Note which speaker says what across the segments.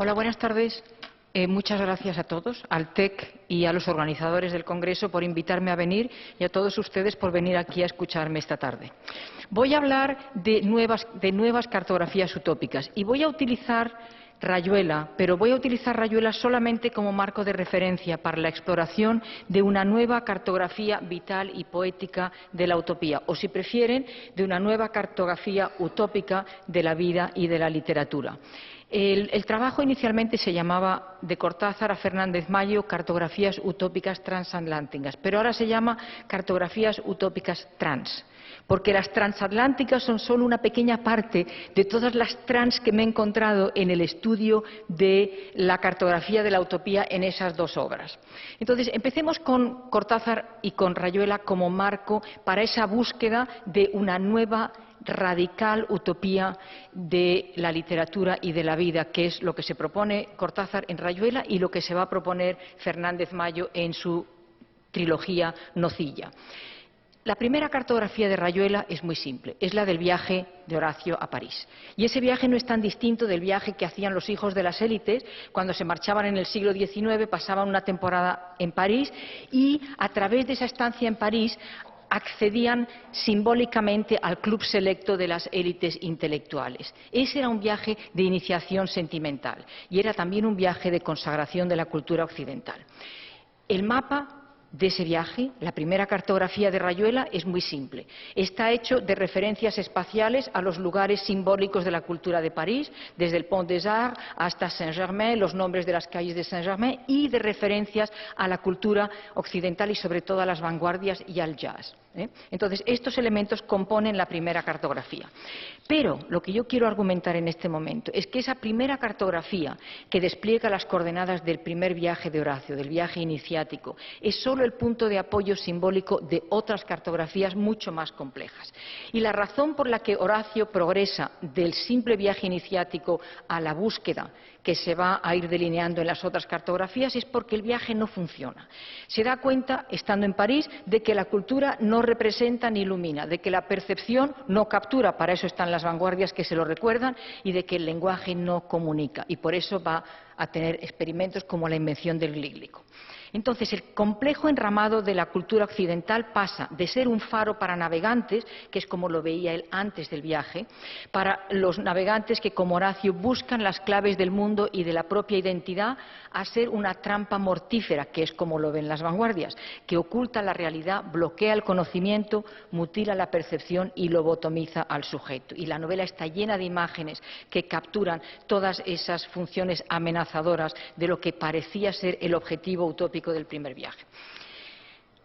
Speaker 1: Hola, buenas tardes. Muchas gracias a todos, al TEC y a los organizadores del Congreso por invitarme a venir y a todos ustedes por venir aquí a escucharme esta tarde. Voy a hablar de nuevas cartografías utópicas y voy a utilizar Rayuela, pero voy a utilizar Rayuela solamente como marco de referencia para la exploración de una nueva cartografía vital y poética de la utopía, o si prefieren, de una nueva cartografía utópica de la vida y de la literatura. El trabajo inicialmente se llamaba, de Cortázar a Fernández Mayo, Cartografías utópicas transatlánticas, pero ahora se llama Cartografías utópicas trans, porque las transatlánticas son solo una pequeña parte de todas las trans que me he encontrado en el estudio de la cartografía de la utopía en esas dos obras. Entonces, empecemos con Cortázar y con Rayuela como marco para esa búsqueda de una nueva radical utopía de la literatura y de la vida, que es lo que se propone Cortázar en Rayuela y lo que se va a proponer Fernández Mayo en su trilogía Nocilla. La primera cartografía de Rayuela es muy simple, es la del viaje de Horacio a París. Y ese viaje no es tan distinto del viaje que hacían los hijos de las élites cuando se marchaban en el siglo XIX, pasaban una temporada en París y a través de esa estancia en París accedían simbólicamente al club selecto de las élites intelectuales. Ese era un viaje de iniciación sentimental y era también un viaje de consagración de la cultura occidental. El mapa de ese viaje, la primera cartografía de Rayuela, es muy simple. Está hecho de referencias espaciales a los lugares simbólicos de la cultura de París, desde el Pont des Arts hasta Saint-Germain, los nombres de las calles de Saint-Germain, y de referencias a la cultura occidental y sobre todo a las vanguardias y al jazz. Entonces, estos elementos componen la primera cartografía. Pero lo que yo quiero argumentar en este momento es que esa primera cartografía que despliega las coordenadas del primer viaje de Horacio, del viaje iniciático, es solo el punto de apoyo simbólico de otras cartografías mucho más complejas. Y la razón por la que Horacio progresa del simple viaje iniciático a la búsqueda que se va a ir delineando en las otras cartografías es porque el viaje no funciona. Se da cuenta, estando en París, de que la cultura no representa ni ilumina, de que la percepción no captura, para eso están las vanguardias que se lo recuerdan, y de que el lenguaje no comunica. Y por eso va a tener experimentos como la invención del glíglico. Entonces, el complejo enramado de la cultura occidental pasa de ser un faro para navegantes, que es como lo veía él antes del viaje, para los navegantes que, como Horacio, buscan las claves del mundo y de la propia identidad, a ser una trampa mortífera, que es como lo ven las vanguardias, que oculta la realidad, bloquea el conocimiento, mutila la percepción y lobotomiza al sujeto. Y la novela está llena de imágenes que capturan todas esas funciones amenazadoras de lo que parecía ser el objetivo utópico del primer viaje.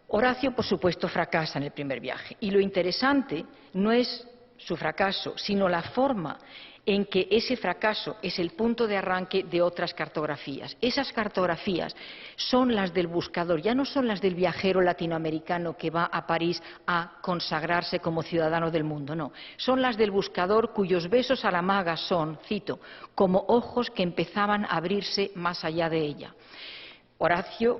Speaker 1: Horacio, por supuesto, fracasa en el primer viaje y lo interesante no es su fracaso, sino la forma en que ese fracaso es el punto de arranque de otras cartografías. Esas cartografías son las del buscador, ya no son las del viajero latinoamericano que va a París a consagrarse como ciudadano del mundo, no. Son las del buscador cuyos besos a la maga son, cito, como ojos que empezaban a abrirse más allá de ella. Horacio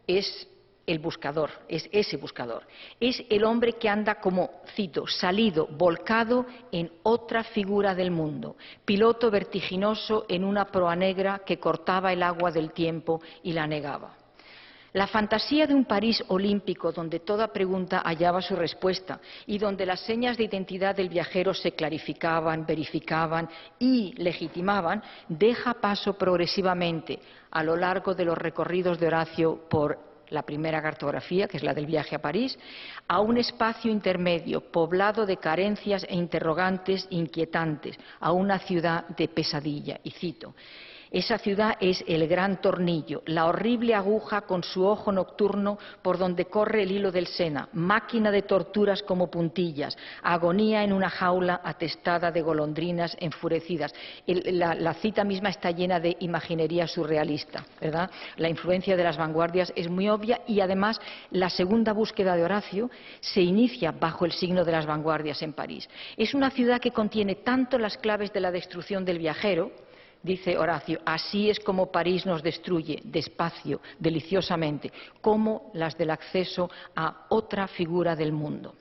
Speaker 1: es el buscador, es ese buscador. Es el hombre que anda como, cito, salido, volcado en otra figura del mundo, piloto vertiginoso en una proa negra que cortaba el agua del tiempo y la negaba. La fantasía de un París olímpico donde toda pregunta hallaba su respuesta y donde las señas de identidad del viajero se clarificaban, verificaban y legitimaban, deja paso progresivamente a lo largo de los recorridos de Horacio por la primera cartografía, que es la del viaje a París, a un espacio intermedio poblado de carencias e interrogantes inquietantes, a una ciudad de pesadilla. Y cito: esa ciudad es el gran tornillo, la horrible aguja con su ojo nocturno por donde corre el hilo del Sena, máquina de torturas como puntillas, agonía en una jaula atestada de golondrinas enfurecidas. La cita misma está llena de imaginería surrealista, ¿verdad? La influencia de las vanguardias es muy obvia y además la segunda búsqueda de Horacio se inicia bajo el signo de las vanguardias en París. Es una ciudad que contiene tanto las claves de la destrucción del viajero, dice Horacio, así es como París nos destruye, despacio, deliciosamente, como las del acceso a otra figura del mundo.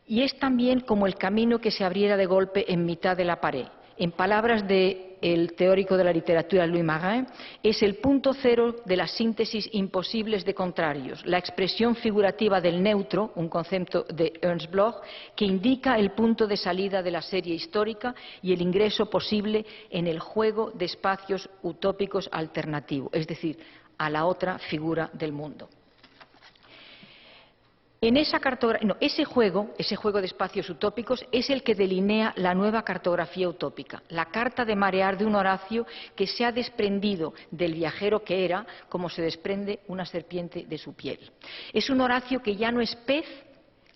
Speaker 1: Y es también como el camino que se abriera de golpe en mitad de la pared, en palabras del teórico de la literatura Louis Marin, es el punto cero de las síntesis imposibles de contrarios, la expresión figurativa del neutro, un concepto de Ernst Bloch, que indica el punto de salida de la serie histórica y el ingreso posible en el juego de espacios utópicos alternativo, es decir, a la otra figura del mundo. Ese juego de espacios utópicos es el que delinea la nueva cartografía utópica, la carta de marear de un Horacio que se ha desprendido del viajero que era, como se desprende una serpiente de su piel. Es un Horacio que ya no es pez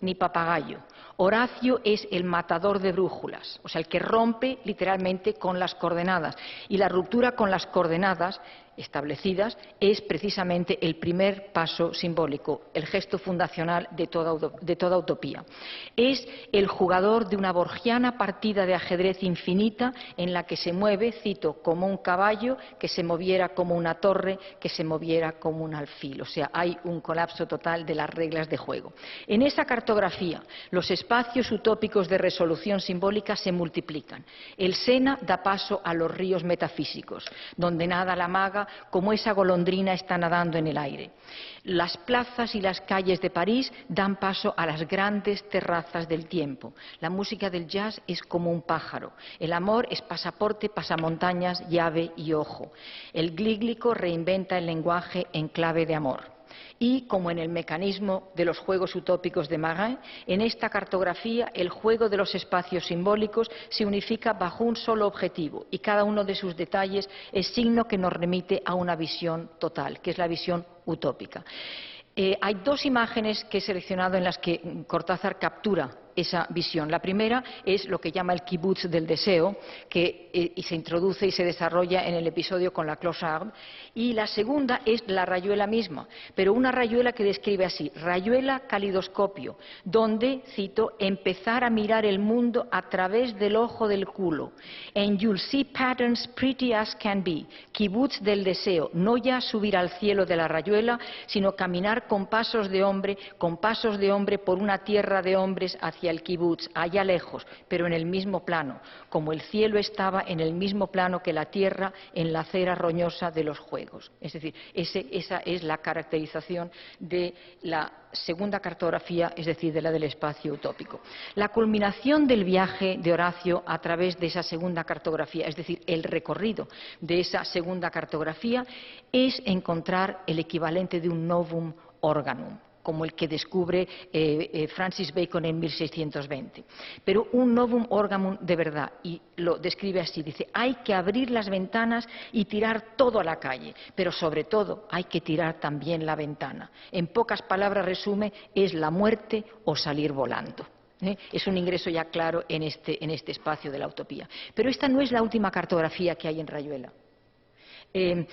Speaker 1: ni papagayo. Horacio es el matador de brújulas, o sea, el que rompe literalmente con las coordenadas. Y la ruptura con las coordenadas establecidas es precisamente el primer paso simbólico, el gesto fundacional de toda utopía. Es el jugador de una borgiana partida de ajedrez infinita en la que se mueve, cito, como un caballo, que se moviera como una torre, que se moviera como un alfil. O sea, hay un colapso total de las reglas de juego. En esa cartografía, los espacios utópicos de resolución simbólica se multiplican. El Sena da paso a los ríos metafísicos, donde nada la maga como esa golondrina está nadando en el aire. Las plazas y las calles de París dan paso a las grandes terrazas del tiempo. La música del jazz es como un pájaro. El amor es pasaporte, pasamontañas, llave y ojo. El glíglico reinventa el lenguaje en clave de amor. Y, como en el mecanismo de los juegos utópicos de Marin, en esta cartografía el juego de los espacios simbólicos se unifica bajo un solo objetivo y cada uno de sus detalles es signo que nos remite a una visión total, que es la visión utópica. Hay dos imágenes que he seleccionado en las que Cortázar captura esa visión. La primera es lo que llama el kibutz del deseo, que se introduce y se desarrolla en el episodio con la clochard, y la segunda es la rayuela misma, pero una rayuela que describe así, rayuela calidoscopio, donde, cito, empezar a mirar el mundo a través del ojo del culo. And you'll see patterns pretty as can be. Kibutz del deseo, no ya subir al cielo de la rayuela, sino caminar con pasos de hombre por una tierra de hombres hacia el kibutz, allá lejos, pero en el mismo plano, como el cielo estaba en el mismo plano que la tierra en la acera roñosa de los juegos. Es decir, esa es la caracterización de la segunda cartografía, es decir, de la del espacio utópico. La culminación del viaje de Horacio a través de esa segunda cartografía, es decir, el recorrido de esa segunda cartografía, es encontrar el equivalente de un novum organum, como el que descubre Francis Bacon en 1620. Pero un novum organum de verdad, y lo describe así, dice, hay que abrir las ventanas y tirar todo a la calle, pero sobre todo hay que tirar también la ventana. En pocas palabras resume, es la muerte o salir volando. Es un ingreso ya claro en este espacio de la utopía. Pero esta no es la última cartografía que hay en Rayuela. En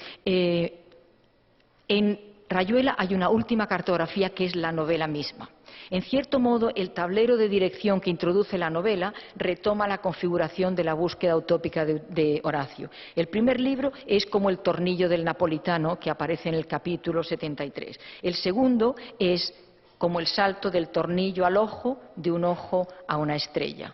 Speaker 1: Rayuela hay una última cartografía que es la novela misma. En cierto modo, el tablero de dirección que introduce la novela retoma la configuración de la búsqueda utópica de Horacio. El primer libro es como el tornillo del napolitano que aparece en el capítulo 73. El segundo es como el salto del tornillo al ojo, de un ojo a una estrella.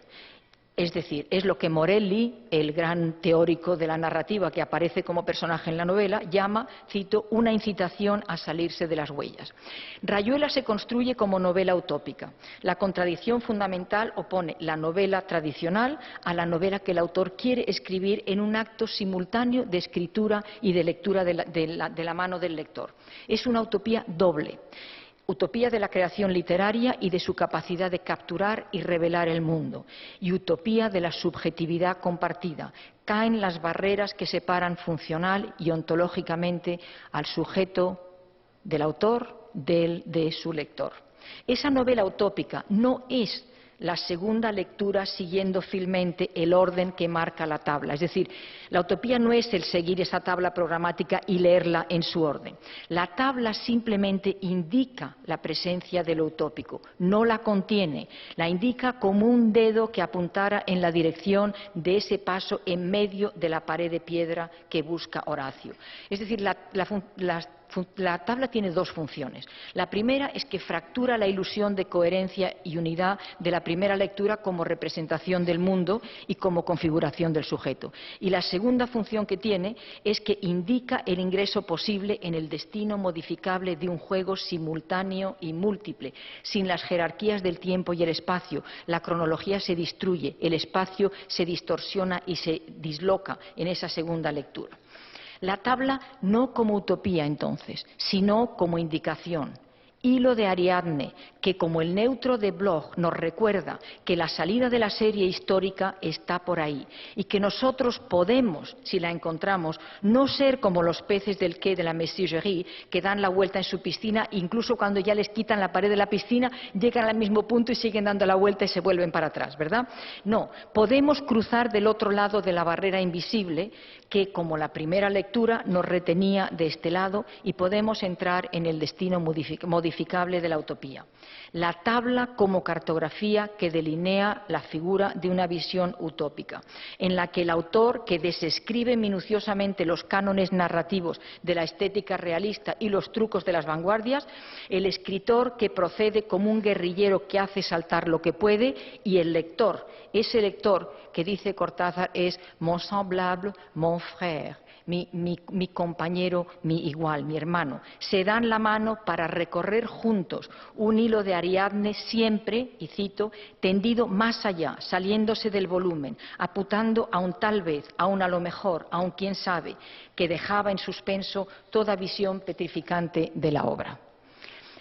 Speaker 1: Es decir, es lo que Morelli, el gran teórico de la narrativa que aparece como personaje en la novela, llama, cito, una incitación a salirse de las huellas. Rayuela se construye como novela utópica. La contradicción fundamental opone la novela tradicional a la novela que el autor quiere escribir en un acto simultáneo de escritura y de lectura de la mano del lector. Es una utopía doble. Utopía de la creación literaria y de su capacidad de capturar y revelar el mundo, y utopía de la subjetividad compartida. Caen las barreras que separan funcional y ontológicamente al sujeto del autor de su lector. Esa novela utópica no es la segunda lectura siguiendo fielmente el orden que marca la tabla. Es decir, la utopía no es el seguir esa tabla programática y leerla en su orden. La tabla simplemente indica la presencia de lo utópico, no la contiene, la indica como un dedo que apuntara en la dirección de ese paso en medio de la pared de piedra que busca Horacio. Es decir, las La tabla tiene dos funciones. La primera es que fractura la ilusión de coherencia y unidad de la primera lectura como representación del mundo y como configuración del sujeto. Y la segunda función que tiene es que indica el ingreso posible en el destino modificable de un juego simultáneo y múltiple, sin las jerarquías del tiempo y el espacio. La cronología se destruye, el espacio se distorsiona y se disloca en esa segunda lectura. La tabla no como utopía, entonces, sino como indicación. Hilo de Ariadne, que como el neutro de Bloch nos recuerda que la salida de la serie histórica está por ahí y que nosotros podemos, si la encontramos, no ser como los peces del quai de la Messagerie que dan la vuelta en su piscina, incluso cuando ya les quitan la pared de la piscina, llegan al mismo punto y siguen dando la vuelta y se vuelven para atrás, ¿verdad? No, podemos cruzar del otro lado de la barrera invisible que, como la primera lectura, nos retenía de este lado y podemos entrar en el destino modificable de la utopía. La tabla como cartografía que delinea la figura de una visión utópica, en la que el autor, que desescribe minuciosamente los cánones narrativos de la estética realista y los trucos de las vanguardias, el escritor que procede como un guerrillero que hace saltar lo que puede, y el lector, ese lector que dice Cortázar es mon semblable, mon frère, mi compañero, mi igual, mi hermano. Se dan la mano para recorrer juntos un hilo de Ariadne siempre, y cito, tendido más allá, saliéndose del volumen, apuntando a un tal vez, a un a lo mejor, a un quién sabe, que dejaba en suspenso toda visión petrificante de la obra.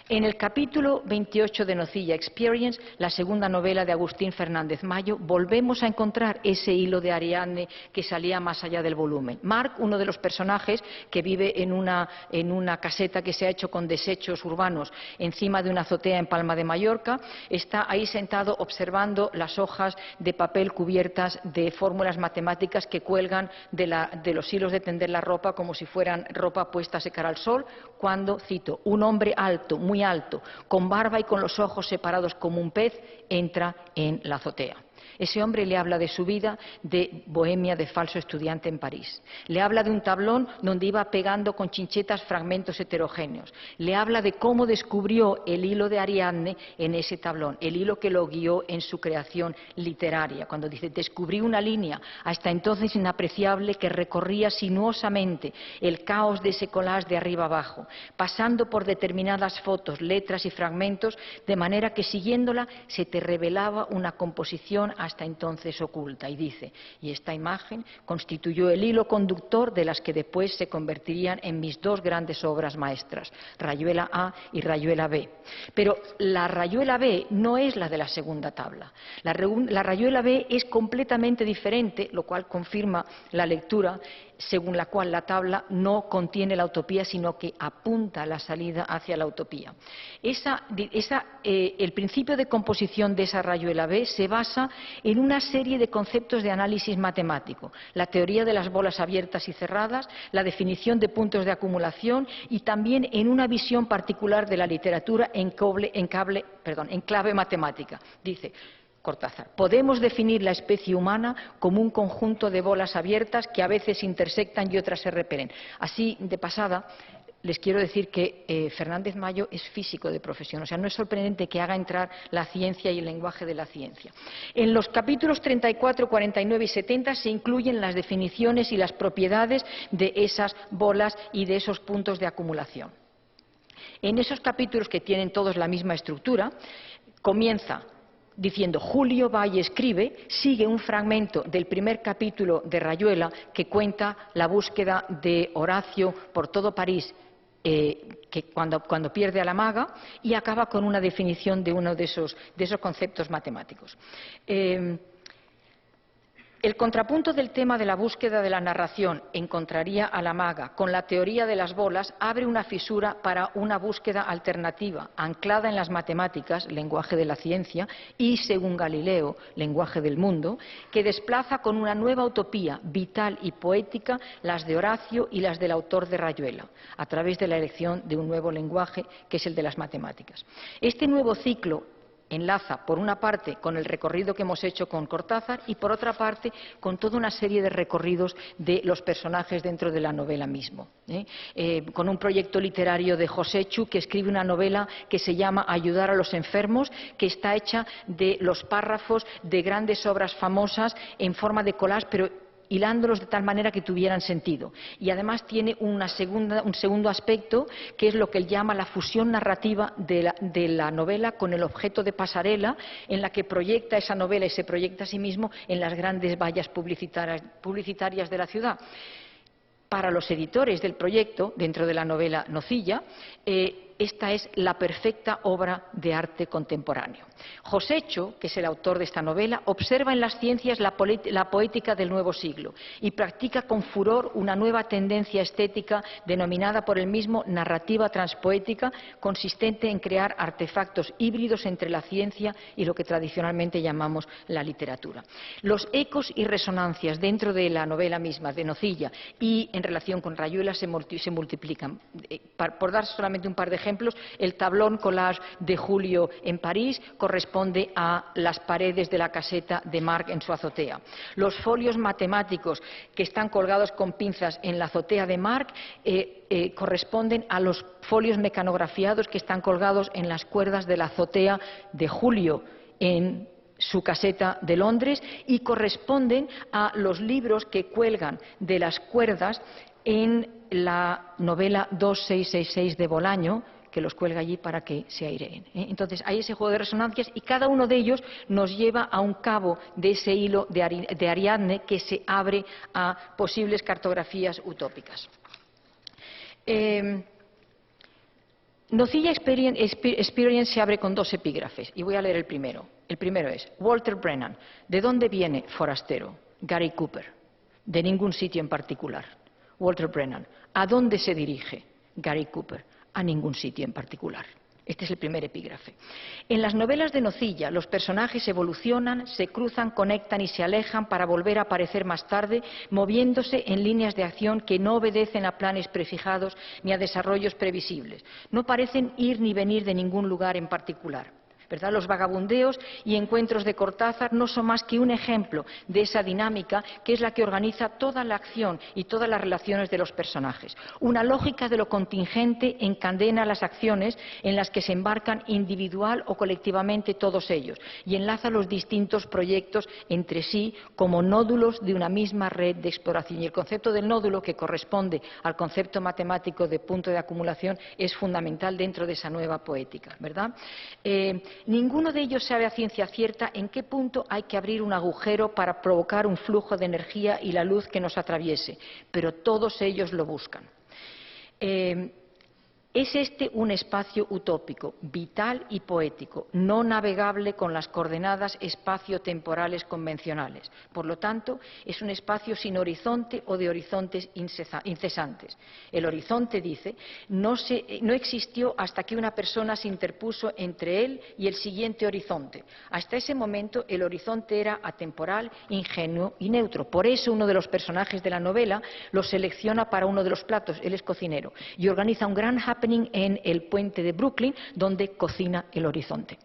Speaker 1: En el capítulo 28 de Nocilla Experience, la segunda novela de Agustín Fernández Mayo, volvemos a encontrar ese hilo de Ariadne que salía más allá del volumen. Marc, uno de los personajes que vive en una caseta que se ha hecho con desechos urbanos encima de una azotea en Palma de Mallorca, está ahí sentado observando las hojas de papel cubiertas de fórmulas matemáticas que cuelgan de los hilos de tender la ropa como si fueran ropa puesta a secar al sol, cuando, cito, un hombre alto, muy alto, con barba y con los ojos separados como un pez, entra en la azotea. Ese hombre le habla de su vida de bohemia, de falso estudiante en París. Le habla de un tablón donde iba pegando con chinchetas fragmentos heterogéneos. Le habla de cómo descubrió el hilo de Ariadne en ese tablón, el hilo que lo guió en su creación literaria. Cuando dice, descubrí una línea hasta entonces inapreciable que recorría sinuosamente el caos de ese collage de arriba abajo, pasando por determinadas fotos, letras y fragmentos, de manera que siguiéndola se te revelaba una composición hasta entonces oculta. Y dice, y esta imagen constituyó el hilo conductor de las que después se convertirían en mis dos grandes obras maestras, Rayuela A y Rayuela B. Pero la Rayuela B no es la de la segunda tabla. La Rayuela B es completamente diferente, lo cual confirma la lectura según la cual la tabla no contiene la utopía, sino que apunta la salida hacia la utopía. El principio de composición de esa Rayuela B se basa en una serie de conceptos de análisis matemático, la teoría de las bolas abiertas y cerradas, la definición de puntos de acumulación y también en una visión particular de la literatura en clave matemática. Dice Cortázar, podemos definir la especie humana como un conjunto de bolas abiertas que a veces intersectan y otras se repelen. Así, de pasada, les quiero decir que Fernández Mayo es físico de profesión, o sea, no es sorprendente que haga entrar la ciencia y el lenguaje de la ciencia. En los capítulos 34, 49 y 70 se incluyen las definiciones y las propiedades de esas bolas y de esos puntos de acumulación. En esos capítulos, que tienen todos la misma estructura, comienza diciendo Julio va y escribe, sigue un fragmento del primer capítulo de Rayuela que cuenta la búsqueda de Horacio por todo París, que cuando pierde a la maga, y acaba con una definición de uno de esos conceptos matemáticos. El contrapunto del tema de la búsqueda de la narración encontraría a la maga con la teoría de las bolas abre una fisura para una búsqueda alternativa anclada en las matemáticas, lenguaje de la ciencia, y, según Galileo, lenguaje del mundo, que desplaza con una nueva utopía vital y poética las de Horacio y las del autor de Rayuela, a través de la elección de un nuevo lenguaje que es el de las matemáticas. Este nuevo ciclo enlaza, por una parte, con el recorrido que hemos hecho con Cortázar y, por otra parte, con toda una serie de recorridos de los personajes dentro de la novela mismo. Con un proyecto literario de Joséchu, que escribe una novela que se llama Ayudar a los enfermos, que está hecha de los párrafos de grandes obras famosas en forma de collage, pero hilándolos de tal manera que tuvieran sentido. Y además tiene un segundo aspecto, que es lo que él llama la fusión narrativa de la novela con el objeto de pasarela, en la que proyecta esa novela y se proyecta a sí mismo en las grandes vallas publicitarias de la ciudad. Para los editores del proyecto, dentro de la novela Nocilla, esta es la perfecta obra de arte contemporáneo. Joséchu, que es el autor de esta novela, observa en las ciencias la poética del nuevo siglo y practica con furor una nueva tendencia estética denominada por él mismo narrativa transpoética, consistente en crear artefactos híbridos entre la ciencia y lo que tradicionalmente llamamos la literatura. Los ecos y resonancias dentro de la novela misma de Nocilla y en relación con Rayuela se multiplican. Por dar solamente un par de ejemplos, el tablón collage de Julio en París corresponde a las paredes de la caseta de Marc en su azotea. Los folios matemáticos que están colgados con pinzas en la azotea de Marc corresponden a los folios mecanografiados que están colgados en las cuerdas de la azotea de Julio en su caseta de Londres, y corresponden a los libros que cuelgan de las cuerdas en la novela 2666 de Bolaño, que los cuelga allí para que se aireen. Entonces, hay ese juego de resonancias y cada uno de ellos nos lleva a un cabo de ese hilo de Ariadne que se abre a posibles cartografías utópicas. Nocilla Experience se abre con dos epígrafes y voy a leer el primero. El primero es: Walter Brennan. ¿De dónde viene, forastero? Gary Cooper. De ningún sitio en particular. Walter Brennan. ¿A dónde se dirige? Gary Cooper. A ningún sitio en particular. Este es el primer epígrafe. En las novelas de Nocilla, los personajes evolucionan, se cruzan, conectan y se alejan para volver a aparecer más tarde, moviéndose en líneas de acción que no obedecen a planes prefijados ni a desarrollos previsibles. No parecen ir ni venir de ningún lugar en particular, ¿verdad? Los vagabundeos y encuentros de Cortázar no son más que un ejemplo de esa dinámica que es la que organiza toda la acción y todas las relaciones de los personajes. Una lógica de lo contingente encadena las acciones en las que se embarcan individual o colectivamente todos ellos y enlaza los distintos proyectos entre sí como nódulos de una misma red de exploración. Y el concepto del nódulo, que corresponde al concepto matemático de punto de acumulación, es fundamental dentro de esa nueva poética, ¿verdad? Ninguno de ellos sabe a ciencia cierta en qué punto hay que abrir un agujero para provocar un flujo de energía y la luz que nos atraviese, pero todos ellos lo buscan. Es este un espacio utópico, vital y poético, no navegable con las coordenadas espacio-temporales convencionales. Por lo tanto, es un espacio sin horizonte o de horizontes incesantes. El horizonte, dice, no existió hasta que una persona se interpuso entre él y el siguiente horizonte. Hasta ese momento el horizonte era atemporal, ingenuo y neutro. Por eso uno de los personajes de la novela lo selecciona para uno de los platos, él es cocinero, y organiza un gran en el puente de Brooklyn, donde cocina el horizonte.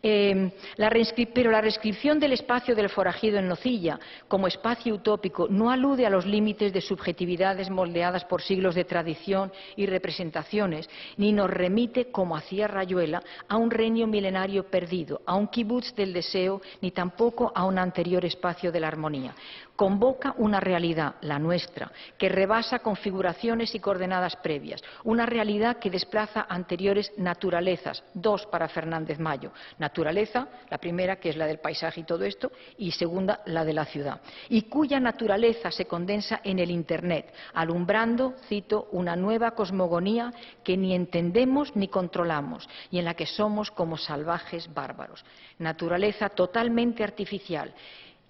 Speaker 1: Pero la descripción del espacio del forajido en Nocilla como espacio utópico no alude a los límites de subjetividades moldeadas por siglos de tradición y representaciones, ni nos remite, como hacía Rayuela, a un reino milenario perdido, a un kibutz del deseo, ni tampoco a un anterior espacio de la armonía. Convoca una realidad, la nuestra, que rebasa configuraciones y coordenadas previas, una realidad que desplaza anteriores naturalezas, dos para Fernández Mayo: naturaleza, la primera, que es la del paisaje y todo esto, y segunda, la de la ciudad, y cuya naturaleza se condensa en el Internet, alumbrando, cito, una nueva cosmogonía que ni entendemos ni controlamos y en la que somos como salvajes bárbaros. Naturaleza totalmente artificial,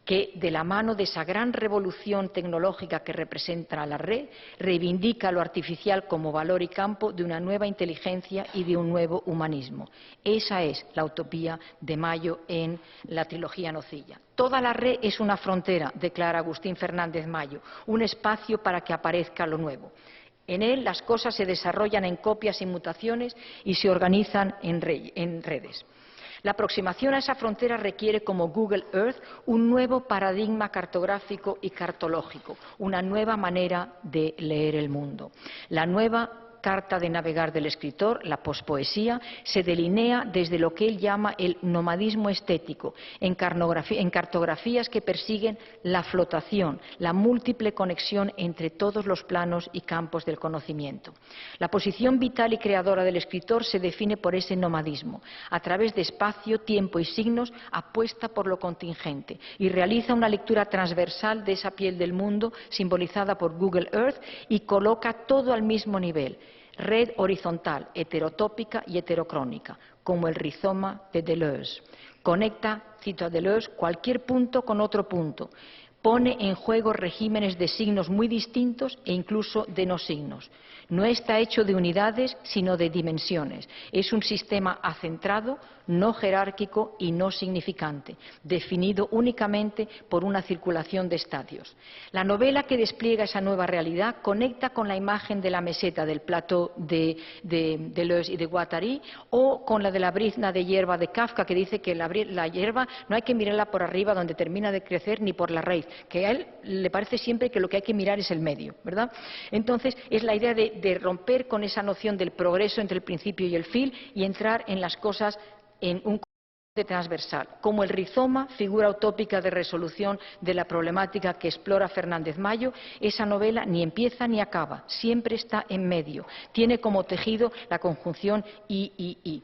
Speaker 1: que, de la mano de esa gran revolución tecnológica que representa la red, reivindica lo artificial como valor y campo de una nueva inteligencia y de un nuevo humanismo. Esa es la utopía de Mayo en la trilogía Nocilla. Toda la red es una frontera, declara Agustín Fernández Mayo, un espacio para que aparezca lo nuevo. En él las cosas se desarrollan en copias y mutaciones y se organizan en redes. La aproximación a esa frontera requiere, como Google Earth, un nuevo paradigma cartográfico y cartológico, una nueva manera de leer el mundo. La nueva carta de navegar del escritor, la pospoesía, se delinea desde lo que él llama el nomadismo estético, en cartografías que persiguen la flotación, la múltiple conexión entre todos los planos y campos del conocimiento. La posición vital y creadora del escritor se define por ese nomadismo. A través de espacio, tiempo y signos apuesta por lo contingente y realiza una lectura transversal de esa piel del mundo simbolizada por Google Earth y coloca todo al mismo nivel. Red horizontal, heterotópica y heterocrónica, como el rizoma de Deleuze. Conecta, cito a Deleuze, cualquier punto con otro punto. Pone en juego regímenes de signos muy distintos e incluso de no signos. No está hecho de unidades, sino de dimensiones. Es un sistema acentrado, no jerárquico y no significante, definido únicamente por una circulación de estadios. La novela que despliega esa nueva realidad conecta con la imagen de la meseta del plateau de Deleuze y de Guattari o con la de la brizna de hierba de Kafka, que dice que la hierba no hay que mirarla por arriba donde termina de crecer ni por la raíz, que a él le parece siempre que lo que hay que mirar es el medio, ¿verdad? Entonces, es la idea de romper con esa noción del progreso entre el principio y el fin y entrar en las cosas en un concepto transversal, como el rizoma, figura utópica de resolución de la problemática que explora Fernández Mayo. Esa novela ni empieza ni acaba, siempre está en medio, tiene como tejido la conjunción y.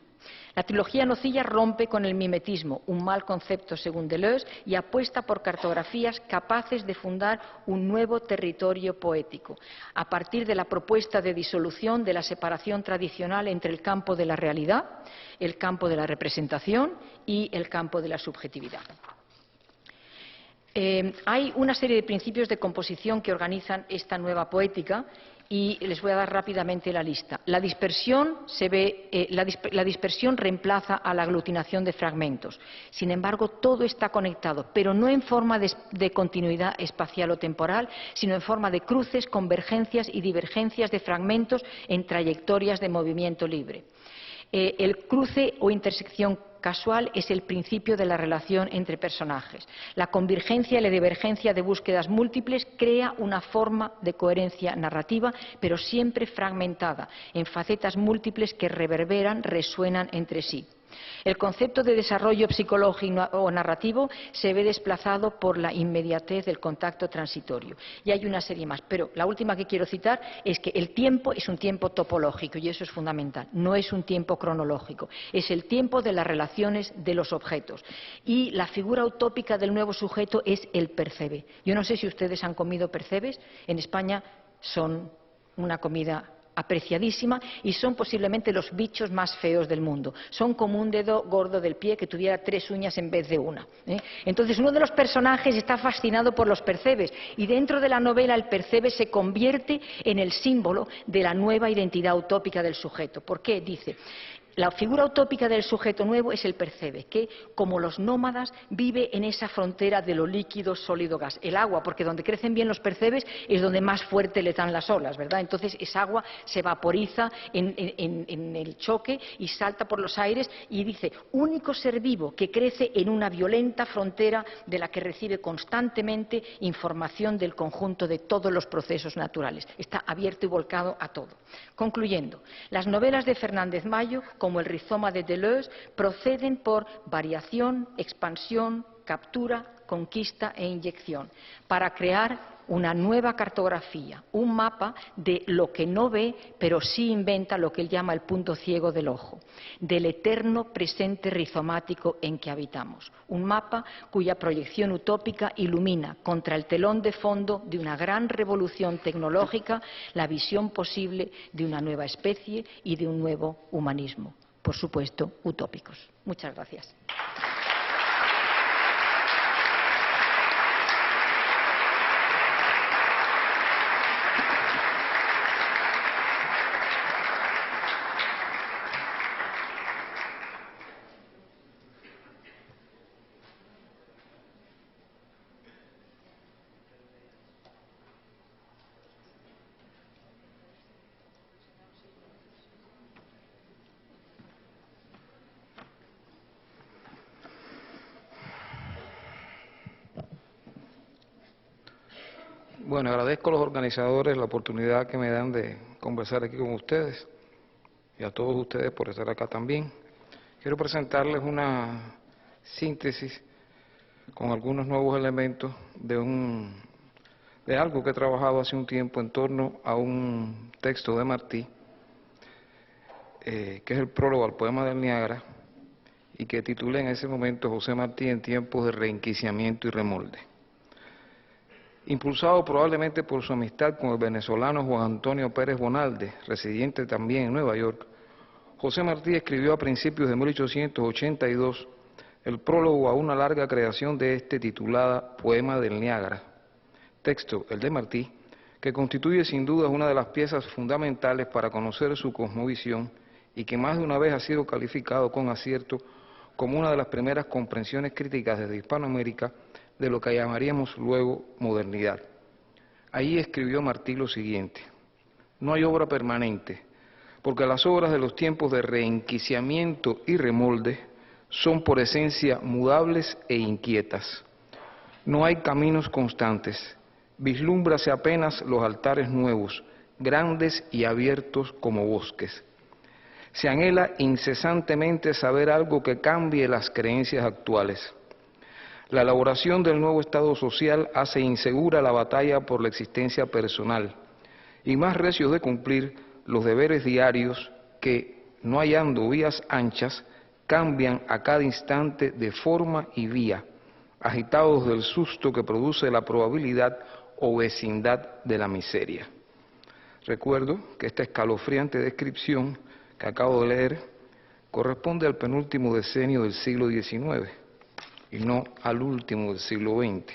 Speaker 1: La trilogía Nocilla rompe con el mimetismo, un mal concepto según Deleuze, y apuesta por cartografías capaces de fundar un nuevo territorio poético, a partir de la propuesta de disolución de la separación tradicional entre el campo de la realidad, el campo de la representación y el campo de la subjetividad. Hay una serie de principios de composición que organizan esta nueva poética y les voy a dar rápidamente la lista. La dispersión reemplaza a la aglutinación de fragmentos. Sin embargo, todo está conectado, pero no en forma de continuidad espacial o temporal, sino en forma de cruces, convergencias y divergencias de fragmentos en trayectorias de movimiento libre. El cruce o intersección casual es el principio de la relación entre personajes. La convergencia y la divergencia de búsquedas múltiples crea una forma de coherencia narrativa, pero siempre fragmentada, en facetas múltiples que reverberan, resuenan entre sí. El concepto de desarrollo psicológico o narrativo se ve desplazado por la inmediatez del contacto transitorio. Y hay una serie más, pero la última que quiero citar es que el tiempo es un tiempo topológico y eso es fundamental. No es un tiempo cronológico, es el tiempo de las relaciones de los objetos. Y la figura utópica del nuevo sujeto es el percebe. Yo no sé si ustedes han comido percebes. En España son una comida apreciadísima y son posiblemente los bichos más feos del mundo. Son como un dedo gordo del pie que tuviera 3 uñas en vez de una. Entonces, uno de los personajes está fascinado por los percebes y dentro de la novela el percebe se convierte en el símbolo de la nueva identidad utópica del sujeto. ¿Por qué? Dice: la figura utópica del sujeto nuevo es el percebe, que, como los nómadas, vive en esa frontera de lo líquido, sólido, gas. El agua, porque donde crecen bien los percebes es donde más fuerte le dan las olas, ¿verdad? Entonces, esa agua se vaporiza en el choque y salta por los aires y dice: único ser vivo que crece en una violenta frontera de la que recibe constantemente información del conjunto de todos los procesos naturales. Está abierto y volcado a todo. Concluyendo, las novelas de Fernández Mayo, como el rizoma de Deleuze, proceden por variación, expansión, captura, conquista e inyección, para crear una nueva cartografía, un mapa de lo que no ve, pero sí inventa lo que él llama el punto ciego del ojo, del eterno presente rizomático en que habitamos. Un mapa cuya proyección utópica ilumina, contra el telón de fondo de una gran revolución tecnológica, la visión posible de una nueva especie y de un nuevo humanismo, por supuesto, utópicos. Muchas gracias.
Speaker 2: Bueno, agradezco a los organizadores la oportunidad que me dan de conversar aquí con ustedes y a todos ustedes por estar acá también. Quiero presentarles una síntesis con algunos nuevos elementos de algo que he trabajado hace un tiempo en torno a un texto de Martí, que es el prólogo al poema del Niágara, y que titulé en ese momento José Martí en tiempos de reenquiciamiento y remolde. Impulsado probablemente por su amistad con el venezolano Juan Antonio Pérez Bonalde, residente también en Nueva York, José Martí escribió a principios de 1882 el prólogo a una larga creación de este titulada Poema del Niágara, texto, el de Martí, que constituye sin duda una de las piezas fundamentales para conocer su cosmovisión y que más de una vez ha sido calificado con acierto como una de las primeras comprensiones críticas desde Hispanoamérica de lo que llamaríamos luego modernidad. Ahí escribió Martí lo siguiente: no hay obra permanente, porque las obras de los tiempos de reenquiciamiento y remolde son por esencia mudables e inquietas. No hay caminos constantes, vislúmbrase apenas los altares nuevos, grandes y abiertos como bosques. Se anhela incesantemente saber algo que cambie las creencias actuales. La elaboración del nuevo estado social hace insegura la batalla por la existencia personal y más recios de cumplir los deberes diarios que, no hallando vías anchas, cambian a cada instante de forma y vía, agitados del susto que produce la probabilidad o vecindad de la miseria. Recuerdo que esta escalofriante descripción que acabo de leer corresponde al penúltimo decenio del siglo XIX y no al último del siglo XX.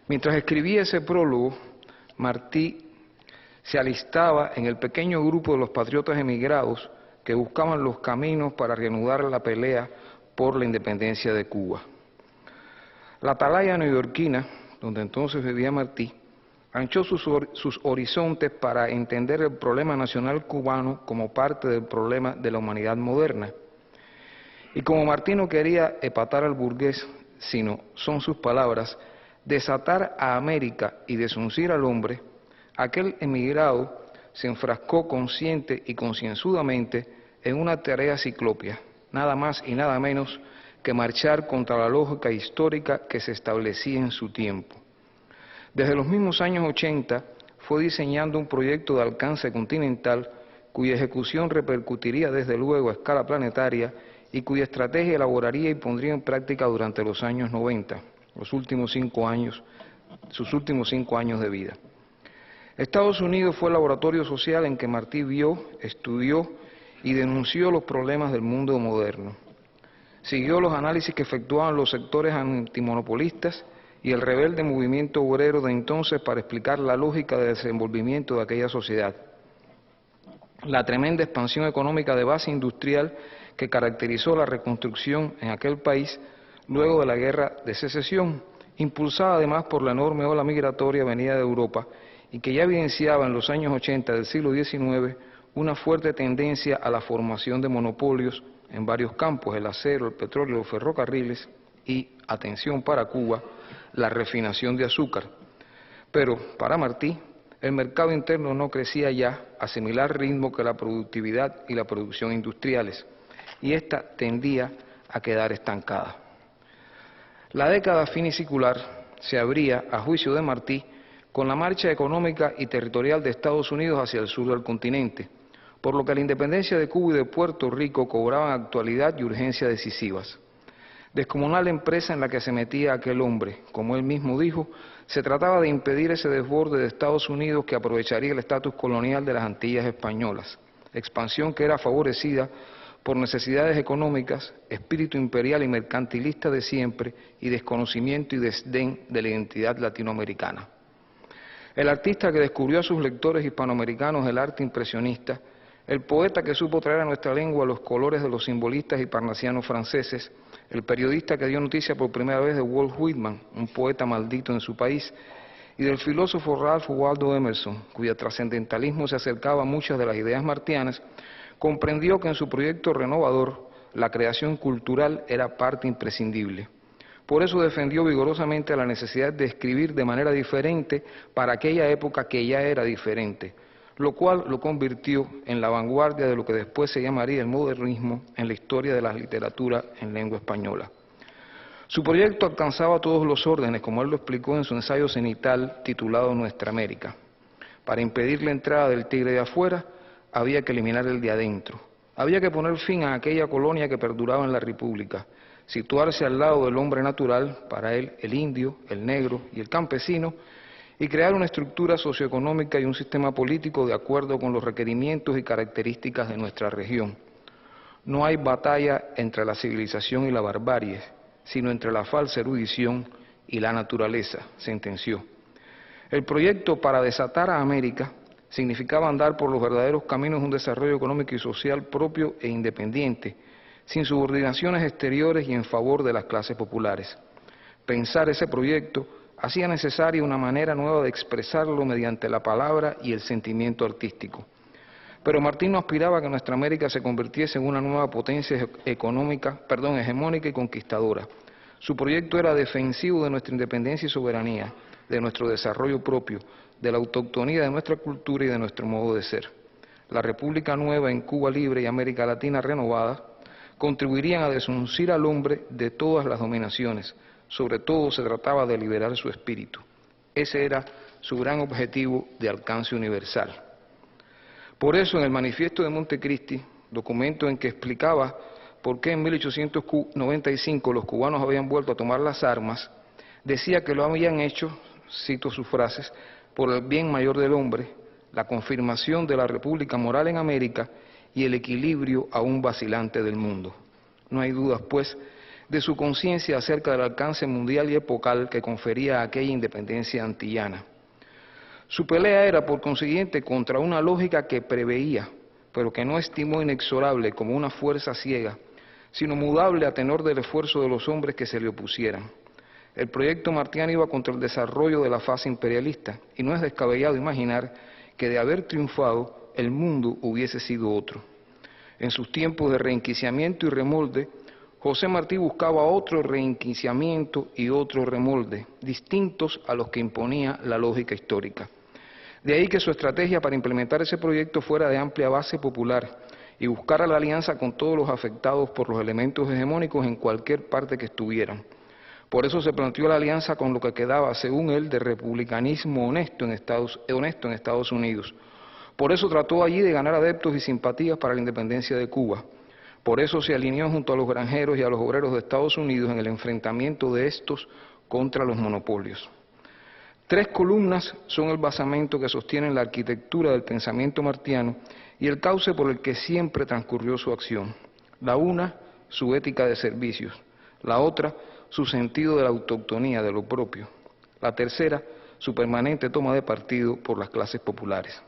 Speaker 2: Mientras escribía ese prólogo, Martí se alistaba en el pequeño grupo de los patriotas emigrados que buscaban los caminos para reanudar la pelea por la independencia de Cuba. La atalaya neoyorquina, donde entonces vivía Martí, anchó sus horizontes para entender el problema nacional cubano como parte del problema de la humanidad moderna. Y como Martí no quería epatar al burgués, sino, son sus palabras, desatar a América y desuncir al hombre, aquel emigrado se enfrascó consciente y concienzudamente en una tarea ciclópea, nada más y nada menos que marchar contra la lógica histórica que se establecía en su tiempo. Desde los mismos años 80 fue diseñando un proyecto de alcance continental cuya ejecución repercutiría desde luego a escala planetaria y cuya estrategia elaboraría y pondría en práctica durante los años 90, sus últimos 5 años de vida. Estados Unidos fue el laboratorio social en que Martí vio, estudió y denunció los problemas del mundo moderno. Siguió los análisis que efectuaban los sectores antimonopolistas y el rebelde movimiento obrero de entonces para explicar la lógica de desenvolvimiento de aquella sociedad. La tremenda expansión económica de base industrial que caracterizó la reconstrucción en aquel país luego de la Guerra de Secesión, impulsada además por la enorme ola migratoria venida de Europa y que ya evidenciaba en los años 80 del siglo XIX una fuerte tendencia a la formación de monopolios en varios campos: el acero, el petróleo, los ferrocarriles y, atención para Cuba, la refinación de azúcar. Pero para Martí, el mercado interno no crecía ya a similar ritmo que la productividad y la producción industriales, y ésta tendía a quedar estancada. La década finicular se abría, a juicio de Martí, con la marcha económica y territorial de Estados Unidos hacia el sur del continente, por lo que la independencia de Cuba y de Puerto Rico cobraban actualidad y urgencia decisivas. Descomunal empresa en la que se metía aquel hombre, como él mismo dijo, se trataba de impedir ese desborde de Estados Unidos que aprovecharía el estatus colonial de las Antillas españolas, expansión que era favorecida por necesidades económicas, espíritu imperial y mercantilista de siempre y desconocimiento y desdén de la identidad latinoamericana. El artista que descubrió a sus lectores hispanoamericanos el arte impresionista, el poeta que supo traer a nuestra lengua los colores de los simbolistas y parnasianos franceses, el periodista que dio noticia por primera vez de Walt Whitman, un poeta maldito en su país, y del filósofo Ralph Waldo Emerson, cuyo trascendentalismo se acercaba a muchas de las ideas martianas, comprendió que en su proyecto renovador la creación cultural era parte imprescindible. Por eso defendió vigorosamente la necesidad de escribir de manera diferente para aquella época que ya era diferente, lo cual lo convirtió en la vanguardia de lo que después se llamaría el modernismo en la historia de la literatura en lengua española. Su proyecto alcanzaba todos los órdenes, como él lo explicó en su ensayo cenital titulado Nuestra América. Para impedir la entrada del tigre de afuera, había que eliminar el de adentro. Había que poner fin a aquella colonia que perduraba en la República, situarse al lado del hombre natural, para él el indio, el negro y el campesino, y crear una estructura socioeconómica y un sistema político de acuerdo con los requerimientos y características de nuestra región. No hay batalla entre la civilización y la barbarie, sino entre la falsa erudición y la naturaleza, sentenció. El proyecto para desatar a América significaba andar por los verdaderos caminos de un desarrollo económico y social propio e independiente, sin subordinaciones exteriores y en favor de las clases populares. Pensar ese proyecto hacía necesaria una manera nueva de expresarlo mediante la palabra y el sentimiento artístico. Pero Martín no aspiraba a que nuestra América se convirtiese en una nueva potencia hegemónica y conquistadora. Su proyecto era defensivo de nuestra independencia y soberanía, de nuestro desarrollo propio, de la autoctonía de nuestra cultura y de nuestro modo de ser. La República Nueva en Cuba Libre y América Latina renovada contribuirían a desuncir al hombre de todas las dominaciones. Sobre todo se trataba de liberar su espíritu. Ese era su gran objetivo de alcance universal. Por eso, en el Manifiesto de Montecristi, documento en que explicaba por qué en 1895 los cubanos habían vuelto a tomar las armas, decía que lo habían hecho, cito sus frases, por el bien mayor del hombre, la confirmación de la república moral en América y el equilibrio aún vacilante del mundo. No hay dudas, pues, de su conciencia acerca del alcance mundial y epocal que confería aquella independencia antillana. Su pelea era, por consiguiente, contra una lógica que preveía, pero que no estimó inexorable como una fuerza ciega, sino mudable a tenor del esfuerzo de los hombres que se le opusieran. El proyecto martiano iba contra el desarrollo de la fase imperialista, y no es descabellado imaginar que de haber triunfado, el mundo hubiese sido otro. En sus tiempos de reenquiciamiento y remolde, José Martí buscaba otro reenquiciamiento y otro remolde, distintos a los que imponía la lógica histórica. De ahí que su estrategia para implementar ese proyecto fuera de amplia base popular y buscara la alianza con todos los afectados por los elementos hegemónicos en cualquier parte que estuvieran. Por eso se planteó la alianza con lo que quedaba, según él, de republicanismo honesto en Estados Unidos. Por eso trató allí de ganar adeptos y simpatías para la independencia de Cuba. Por eso se alineó junto a los granjeros y a los obreros de Estados Unidos en el enfrentamiento de estos contra los monopolios. 3 columnas son el basamento que sostienen la arquitectura del pensamiento martiano y el cauce por el que siempre transcurrió su acción. La una, su ética de servicios. La otra, su sentido de la autoctonía, de lo propio. La tercera, su permanente toma de partido por las clases populares.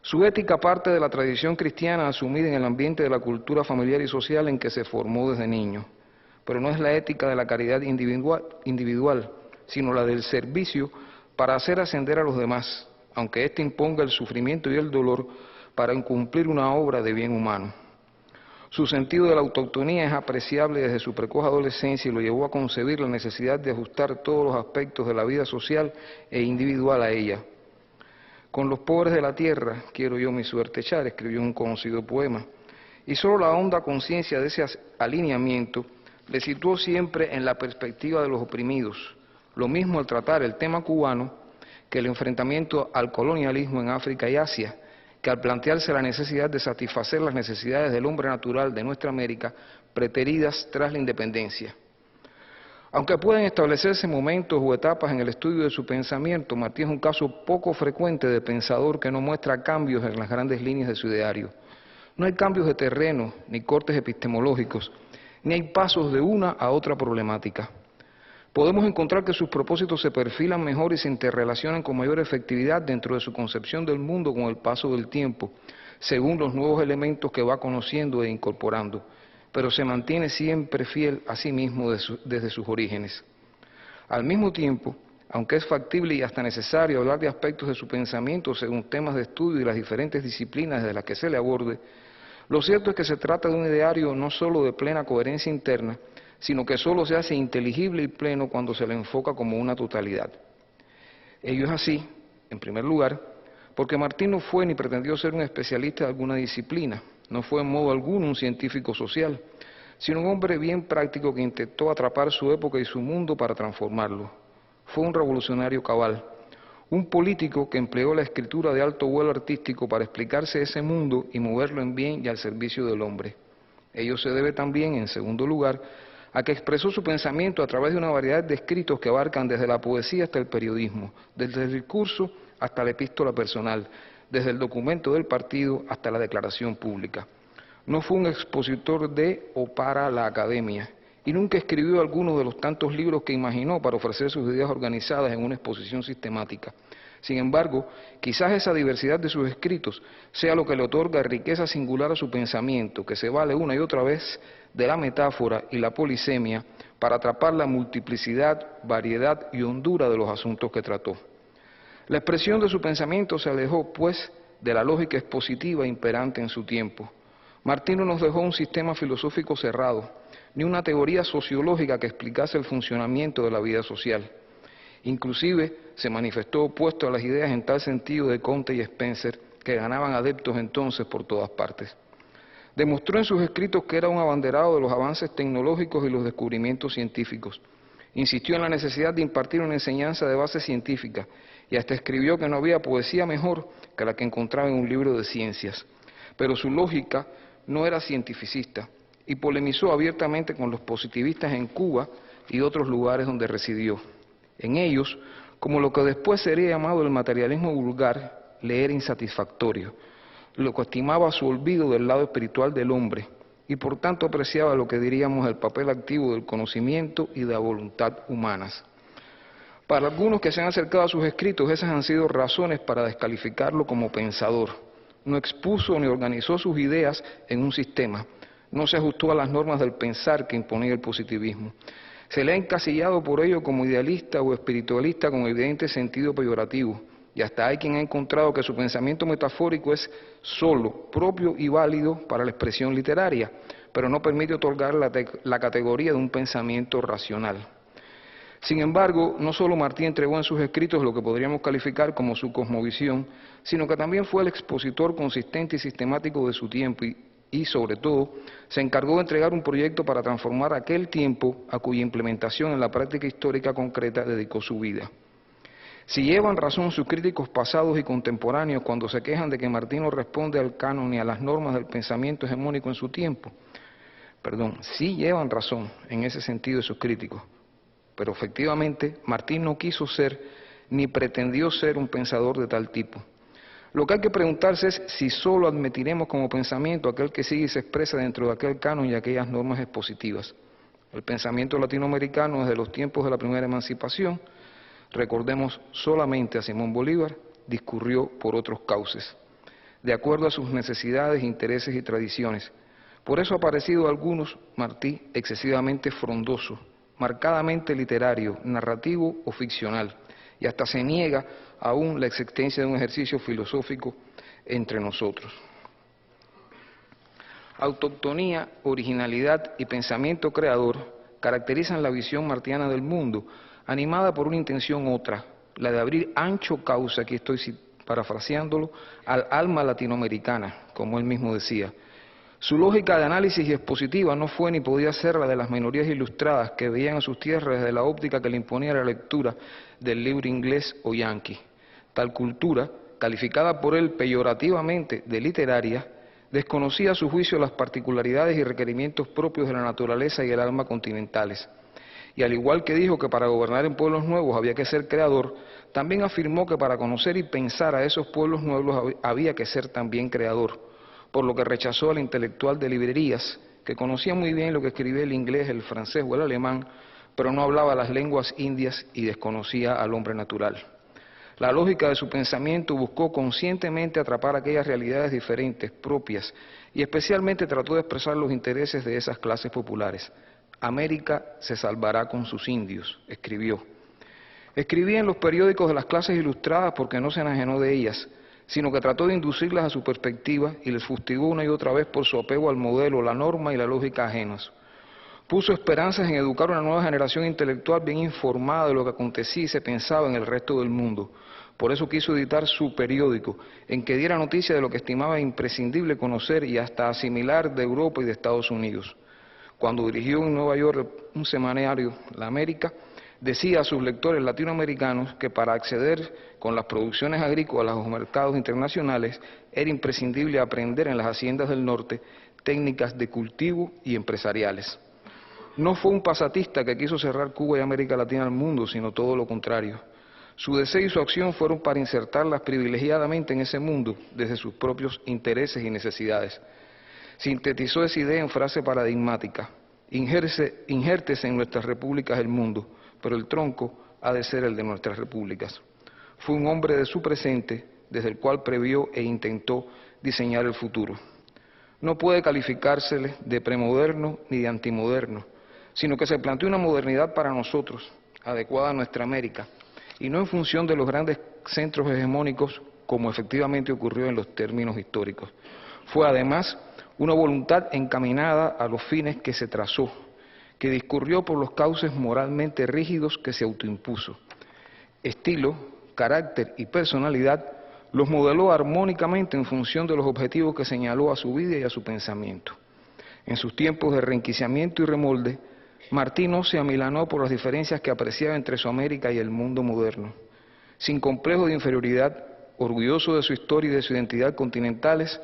Speaker 2: Su ética parte de la tradición cristiana asumida en el ambiente de la cultura familiar y social en que se formó desde niño. Pero no es la ética de la caridad individual, sino la del servicio para hacer ascender a los demás, aunque éste imponga el sufrimiento y el dolor para cumplir una obra de bien humano. Su sentido de la autoctonía es apreciable desde su precoz adolescencia y lo llevó a concebir la necesidad de ajustar todos los aspectos de la vida social e individual a ella. Con los pobres de la tierra quiero yo mi suerte echar, escribió un conocido poema, y solo la honda conciencia de ese alineamiento le situó siempre en la perspectiva de los oprimidos, lo mismo al tratar el tema cubano que el enfrentamiento al colonialismo en África y Asia, que al plantearse la necesidad de satisfacer las necesidades del hombre natural de nuestra América, preteridas tras la independencia. Aunque pueden establecerse momentos o etapas en el estudio de su pensamiento, Martí es un caso poco frecuente de pensador que no muestra cambios en las grandes líneas de su ideario. No hay cambios de terreno, ni cortes epistemológicos, ni hay pasos de una a otra problemática. Podemos encontrar que sus propósitos se perfilan mejor y se interrelacionan con mayor efectividad dentro de su concepción del mundo con el paso del tiempo, según los nuevos elementos que va conociendo e incorporando, pero se mantiene siempre fiel a sí mismo desde sus orígenes. Al mismo tiempo, aunque es factible y hasta necesario hablar de aspectos de su pensamiento según temas de estudio y las diferentes disciplinas de las que se le aborde, lo cierto es que se trata de un ideario no solo de plena coherencia interna, sino que solo se hace inteligible y pleno cuando se le enfoca como una totalidad. Ello es así, en primer lugar, porque Martí no fue ni pretendió ser un especialista de alguna disciplina, no fue en modo alguno un científico social, sino un hombre bien práctico que intentó atrapar su época y su mundo para transformarlo. Fue un revolucionario cabal, un político que empleó la escritura de alto vuelo artístico para explicarse ese mundo y moverlo en bien y al servicio del hombre. Ello se debe también, en segundo lugar, a que expresó su pensamiento a través de una variedad de escritos que abarcan desde la poesía hasta el periodismo, desde el discurso hasta la epístola personal, desde el documento del partido hasta la declaración pública. No fue un expositor de o para la academia, y nunca escribió alguno de los tantos libros que imaginó para ofrecer sus ideas organizadas en una exposición sistemática. Sin embargo, quizás esa diversidad de sus escritos sea lo que le otorga riqueza singular a su pensamiento, que se vale una y otra vez de la metáfora y la polisemia para atrapar la multiplicidad, variedad y hondura de los asuntos que trató. La expresión de su pensamiento se alejó, pues, de la lógica expositiva imperante en su tiempo. Martí no nos dejó un sistema filosófico cerrado, ni una teoría sociológica que explicase el funcionamiento de la vida social. Inclusive se manifestó opuesto a las ideas en tal sentido de Comte y Spencer, que ganaban adeptos entonces por todas partes. Demostró en sus escritos que era un abanderado de los avances tecnológicos y los descubrimientos científicos. Insistió en la necesidad de impartir una enseñanza de base científica y hasta escribió que no había poesía mejor que la que encontraba en un libro de ciencias. Pero su lógica no era cientificista y polemizó abiertamente con los positivistas en Cuba y otros lugares donde residió. En ellos, como lo que después sería llamado el materialismo vulgar, le era insatisfactorio, lo que estimaba su olvido del lado espiritual del hombre y por tanto apreciaba lo que diríamos el papel activo del conocimiento y de la voluntad humanas. Para algunos que se han acercado a sus escritos, esas han sido razones para descalificarlo como pensador. No expuso ni organizó sus ideas en un sistema, no se ajustó a las normas del pensar que imponía el positivismo. Se le ha encasillado por ello como idealista o espiritualista con evidente sentido peyorativo, y hasta hay quien ha encontrado que su pensamiento metafórico es solo, propio y válido para la expresión literaria, pero no permite otorgar la categoría de un pensamiento racional. Sin embargo, no solo Martí entregó en sus escritos lo que podríamos calificar como su cosmovisión, sino que también fue el expositor consistente y sistemático de su tiempo y sobre todo, se encargó de entregar un proyecto para transformar aquel tiempo a cuya implementación en la práctica histórica concreta dedicó su vida. Si llevan razón sus críticos pasados y contemporáneos cuando se quejan de que Martí no responde al canon ni a las normas del pensamiento hegemónico en su tiempo, sí llevan razón en ese sentido sus críticos, pero efectivamente Martí no quiso ser ni pretendió ser un pensador de tal tipo. Lo que hay que preguntarse es si solo admitiremos como pensamiento aquel que sigue y se expresa dentro de aquel canon y aquellas normas expositivas. El pensamiento latinoamericano desde los tiempos de la primera emancipación, recordemos solamente a Simón Bolívar, discurrió por otros cauces, de acuerdo a sus necesidades, intereses y tradiciones. Por eso ha parecido a algunos Martí excesivamente frondoso, marcadamente literario, narrativo o ficcional, y hasta se niega aún la existencia de un ejercicio filosófico entre nosotros. Autoctonía, originalidad y pensamiento creador caracterizan la visión martiana del mundo, animada por una intención otra, la de abrir ancho cauce, aquí estoy parafraseándolo, al alma latinoamericana, como él mismo decía. Su lógica de análisis y expositiva no fue ni podía ser la de las minorías ilustradas que veían a sus tierras desde la óptica que le imponía la lectura del libro inglés o yanqui. Tal cultura, calificada por él peyorativamente de literaria, desconocía a su juicio las particularidades y requerimientos propios de la naturaleza y el alma continentales. Y al igual que dijo que para gobernar en pueblos nuevos había que ser creador, también afirmó que para conocer y pensar a esos pueblos nuevos había que ser también creador, por lo que rechazó al intelectual de librerías, que conocía muy bien lo que escribía el inglés, el francés o el alemán, pero no hablaba las lenguas indias y desconocía al hombre natural. La lógica de su pensamiento buscó conscientemente atrapar aquellas realidades diferentes, propias, y especialmente trató de expresar los intereses de esas clases populares. América se salvará con sus indios, escribió. Escribía en los periódicos de las clases ilustradas porque no se enajenó de ellas, sino que trató de inducirlas a su perspectiva y les fustigó una y otra vez por su apego al modelo, la norma y la lógica ajenas. Puso esperanzas en educar una nueva generación intelectual bien informada de lo que acontecía y se pensaba en el resto del mundo. Por eso quiso editar su periódico, en que diera noticia de lo que estimaba imprescindible conocer y hasta asimilar de Europa y de Estados Unidos. Cuando dirigió en Nueva York un semanario, La América, decía a sus lectores latinoamericanos que para acceder con las producciones agrícolas a los mercados internacionales era imprescindible aprender en las haciendas del norte técnicas de cultivo y empresariales. No fue un pasatista que quiso cerrar Cuba y América Latina al mundo, sino todo lo contrario. Su deseo y su acción fueron para insertarlas privilegiadamente en ese mundo desde sus propios intereses y necesidades. Sintetizó esa idea en frase paradigmática: injértese en nuestras repúblicas el mundo, pero el tronco ha de ser el de nuestras repúblicas. Fue un hombre de su presente, desde el cual previó e intentó diseñar el futuro. No puede calificársele de premoderno ni de antimoderno, sino que se planteó una modernidad para nosotros, adecuada a nuestra América, y no en función de los grandes centros hegemónicos, como efectivamente ocurrió en los términos históricos. Fue además una voluntad encaminada a los fines que se trazó, que discurrió por los cauces moralmente rígidos que se autoimpuso. Estilo, carácter y personalidad los modeló armónicamente en función de los objetivos que señaló a su vida y a su pensamiento. En sus tiempos de reenquiciamiento y remolde, Martí no se amilanó por las diferencias que apreciaba entre su América y el mundo moderno. Sin complejo de inferioridad, orgulloso de su historia y de su identidad continentales,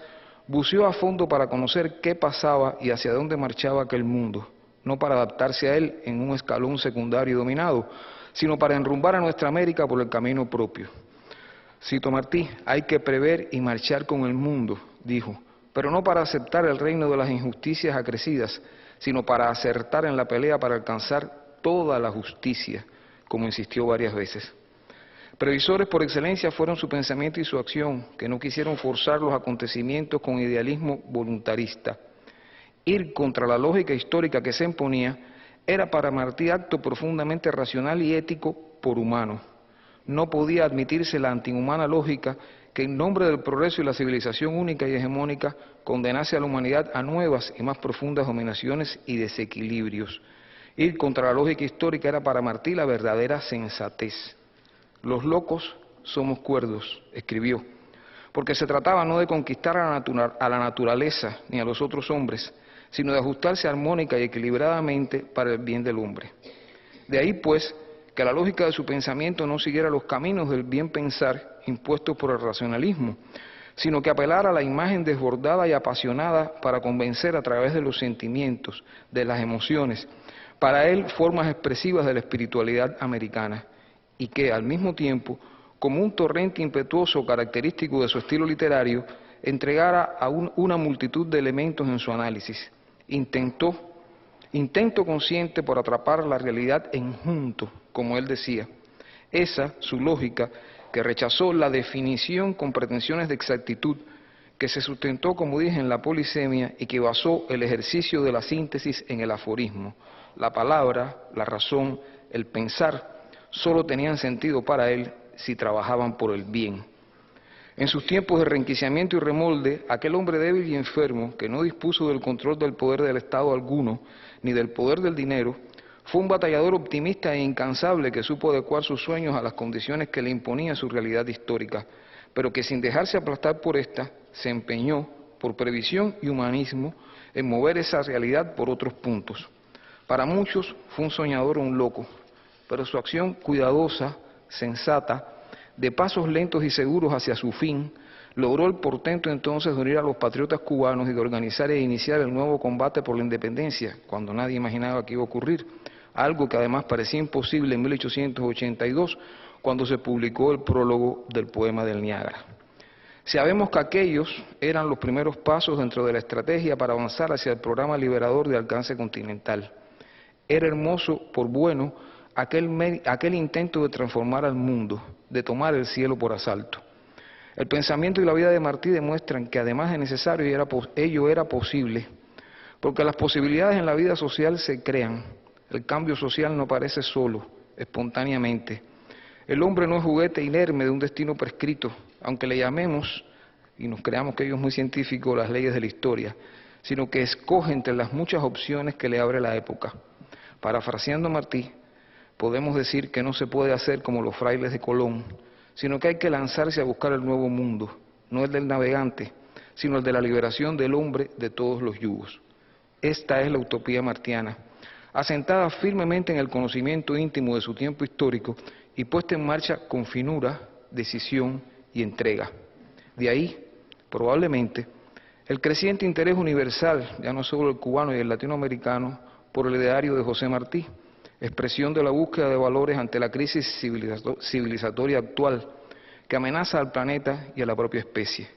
Speaker 2: buceó a fondo para conocer qué pasaba y hacia dónde marchaba aquel mundo, no para adaptarse a él en un escalón secundario y dominado, sino para enrumbar a nuestra América por el camino propio. Cito Martí: hay que prever y marchar con el mundo, dijo, pero no para aceptar el reino de las injusticias acrecidas, sino para acertar en la pelea para alcanzar toda la justicia, como insistió varias veces. Previsores por excelencia fueron su pensamiento y su acción, que no quisieron forzar los acontecimientos con idealismo voluntarista. Ir contra la lógica histórica que se imponía era para Martí acto profundamente racional y ético por humano. No podía admitirse la antihumana lógica que en nombre del progreso y la civilización única y hegemónica condenase a la humanidad a nuevas y más profundas dominaciones y desequilibrios. Ir contra la lógica histórica era para Martí la verdadera sensatez. Los locos somos cuerdos, escribió, porque se trataba no de conquistar a la naturaleza ni a los otros hombres, sino de ajustarse armónica y equilibradamente para el bien del hombre. De ahí, pues, que la lógica de su pensamiento no siguiera los caminos del bien pensar impuestos por el racionalismo, sino que apelara a la imagen desbordada y apasionada para convencer a través de los sentimientos, de las emociones, para él formas expresivas de la espiritualidad americana, y que al mismo tiempo, como un torrente impetuoso característico de su estilo literario, entregara a una multitud de elementos en su análisis. Intento consciente por atrapar la realidad en junto, como él decía. Esa, su lógica, que rechazó la definición con pretensiones de exactitud, que se sustentó, como dije, en la polisemia y que basó el ejercicio de la síntesis en el aforismo. La palabra, la razón, el pensar, solo tenían sentido para él si trabajaban por el bien. En sus tiempos de reenquiciamiento y remolde, aquel hombre débil y enfermo, que no dispuso del control del poder del Estado alguno, ni del poder del dinero, fue un batallador optimista e incansable que supo adecuar sus sueños a las condiciones que le imponía su realidad histórica, pero que sin dejarse aplastar por esta, se empeñó, por previsión y humanismo, en mover esa realidad por otros puntos. Para muchos fue un soñador o un loco, pero su acción cuidadosa, sensata, de pasos lentos y seguros hacia su fin, logró el portento entonces de unir a los patriotas cubanos y de organizar e iniciar el nuevo combate por la independencia, cuando nadie imaginaba que iba a ocurrir, algo que además parecía imposible en 1882, cuando se publicó el prólogo del poema del Niágara. Sabemos que aquellos eran los primeros pasos dentro de la estrategia para avanzar hacia el programa liberador de alcance continental. Era hermoso por bueno aquel intento de transformar al mundo, de tomar el cielo por asalto. El pensamiento y la vida de Martí demuestran que además de necesario ello era posible, porque las posibilidades en la vida social se crean. El cambio social no aparece solo, espontáneamente. El hombre no es juguete inerme de un destino prescrito, aunque le llamemos, y nos creamos que ello es muy científico, las leyes de la historia. sino que escoge entre las muchas opciones que le abre la época. Parafraseando a Martí, podemos decir que no se puede hacer como los frailes de Colón, sino que hay que lanzarse a buscar el nuevo mundo, no el del navegante, sino el de la liberación del hombre de todos los yugos. Esta es la utopía martiana, asentada firmemente en el conocimiento íntimo de su tiempo histórico y puesta en marcha con finura, decisión y entrega. De ahí, probablemente, el creciente interés universal, ya no solo el cubano y el latinoamericano, por el ideario de José Martí, expresión de la búsqueda de valores ante la crisis civilizatoria actual que amenaza al planeta y a la propia especie.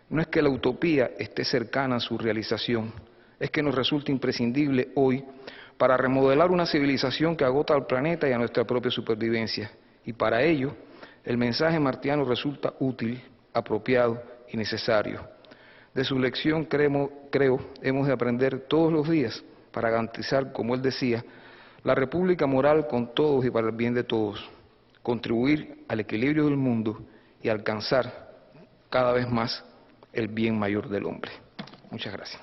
Speaker 2: No es que la utopía esté cercana a su realización, es que nos resulta imprescindible hoy para remodelar una civilización que agota al planeta y a nuestra propia supervivencia. Y para ello, el mensaje martiano resulta útil, apropiado y necesario. De su lección, creo, hemos de aprender todos los días para garantizar, como él decía, la república moral con todos y para el bien de todos, contribuir al equilibrio del mundo y alcanzar cada vez más el bien mayor del hombre. Muchas gracias.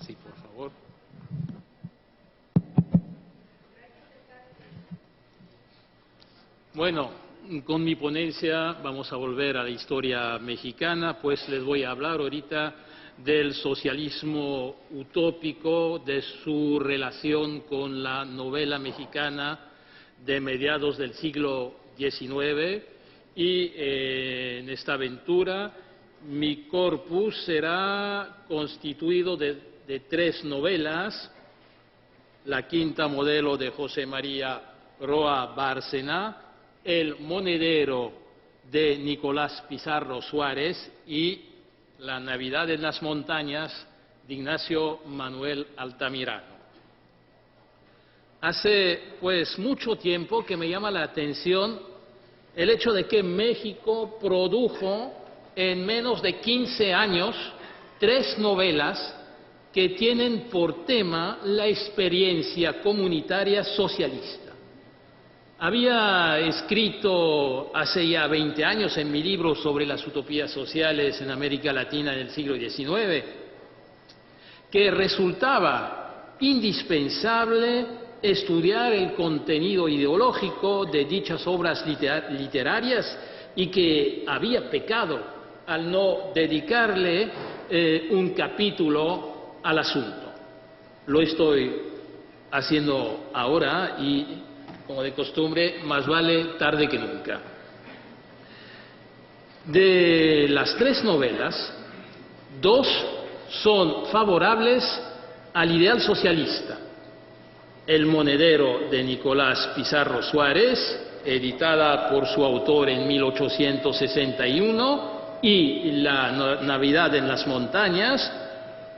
Speaker 3: Sí, por favor. Bueno, con mi ponencia vamos a volver a la historia mexicana, pues les voy a hablar ahorita del socialismo utópico, de su relación con la novela mexicana de mediados del siglo XIX y en esta aventura mi corpus será constituido de 3 novelas: La quinta modelo de José María Roa Bárcena, El monedero de Nicolás Pizarro Suárez y La Navidad en las montañas de Ignacio Manuel Altamirano. Hace pues mucho tiempo que me llama la atención el hecho de que México produjo en menos de 15 años 3 novelas que tienen por tema la experiencia comunitaria socialista. Había escrito hace ya 20 años en mi libro sobre las utopías sociales en América Latina en el siglo XIX que resultaba indispensable estudiar el contenido ideológico de dichas obras literarias y que había pecado al no dedicarle un capítulo al asunto. Lo estoy haciendo ahora y, como de costumbre, más vale tarde que nunca. De las 3 novelas, 2 son favorables al ideal socialista. El monedero de Nicolás Pizarro Suárez, editada por su autor en 1861, y La Navidad en las montañas,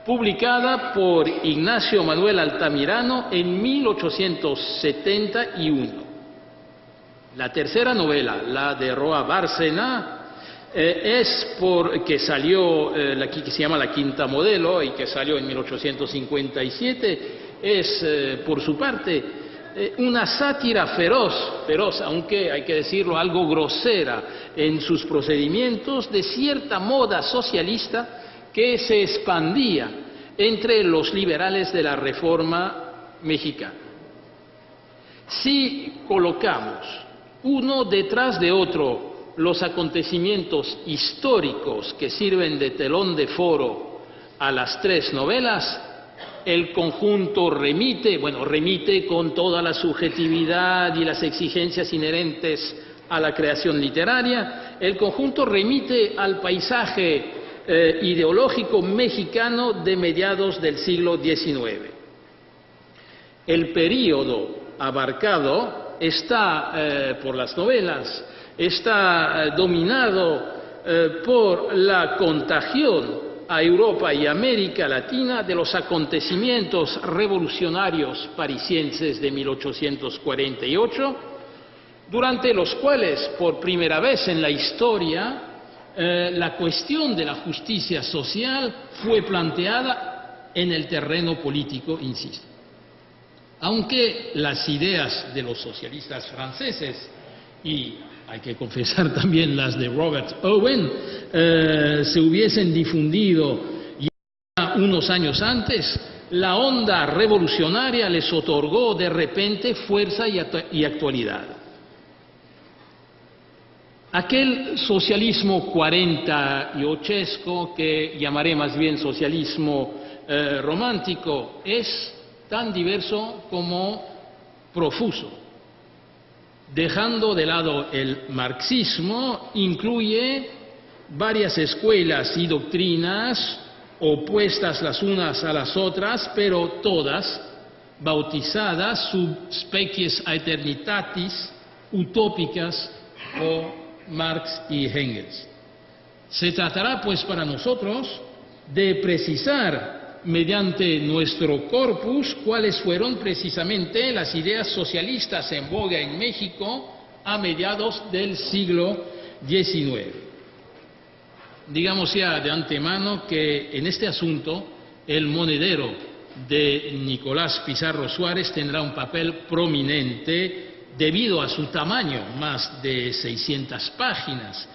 Speaker 3: publicada por Ignacio Manuel Altamirano en 1871. La tercera novela, la de Roa Bárcena, que salió, que se llama La quinta modelo y que salió en 1857, es por su parte una sátira feroz, aunque hay que decirlo, algo grosera en sus procedimientos, de cierta moda socialista que se expandía entre los liberales de la Reforma mexicana. Si colocamos uno detrás de otro los acontecimientos históricos que sirven de telón de foro a las 3 novelas, el conjunto remite, bueno, remite con toda la subjetividad y las exigencias inherentes a la creación literaria, el conjunto remite al paisaje ideológico mexicano de mediados del siglo XIX. El período abarcado está, por las novelas, está dominado por la contagión a Europa y América Latina de los acontecimientos revolucionarios parisienses de 1848, durante los cuales, por primera vez en la historia, la cuestión de la justicia social fue planteada en el terreno político, insisto. Aunque las ideas de los socialistas franceses, y hay que confesar también las de Robert Owen, se hubiesen difundido ya unos años antes, la onda revolucionaria les otorgó de repente fuerza y actualidad. Aquel socialismo 48esco, que llamaré más bien socialismo romántico, es tan diverso como profuso. Dejando de lado el marxismo, incluye varias escuelas y doctrinas opuestas las unas a las otras, pero todas bautizadas sub species aeternitatis, utópicas o Marx y Engels. Se tratará, pues, para nosotros de precisar mediante nuestro corpus cuáles fueron precisamente las ideas socialistas en boga en México a mediados del siglo XIX. Digamos ya de antemano que en este asunto el monedero de Nicolás Pizarro Suárez tendrá un papel prominente debido a su tamaño, más de 600 páginas,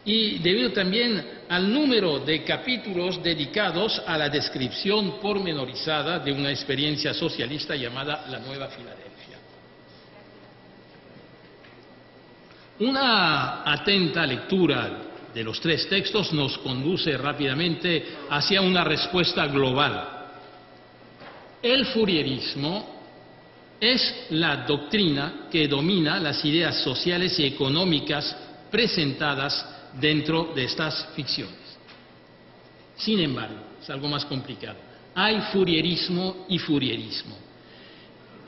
Speaker 3: y debido también al número de capítulos dedicados a la descripción pormenorizada de una experiencia socialista llamada la Nueva Filadelfia. Una atenta lectura de los tres textos nos conduce rápidamente hacia una respuesta global. El fourierismo es la doctrina que domina las ideas sociales y económicas presentadas dentro de estas ficciones. Sin embargo, es algo más complicado. Hay fourierismo y fourierismo.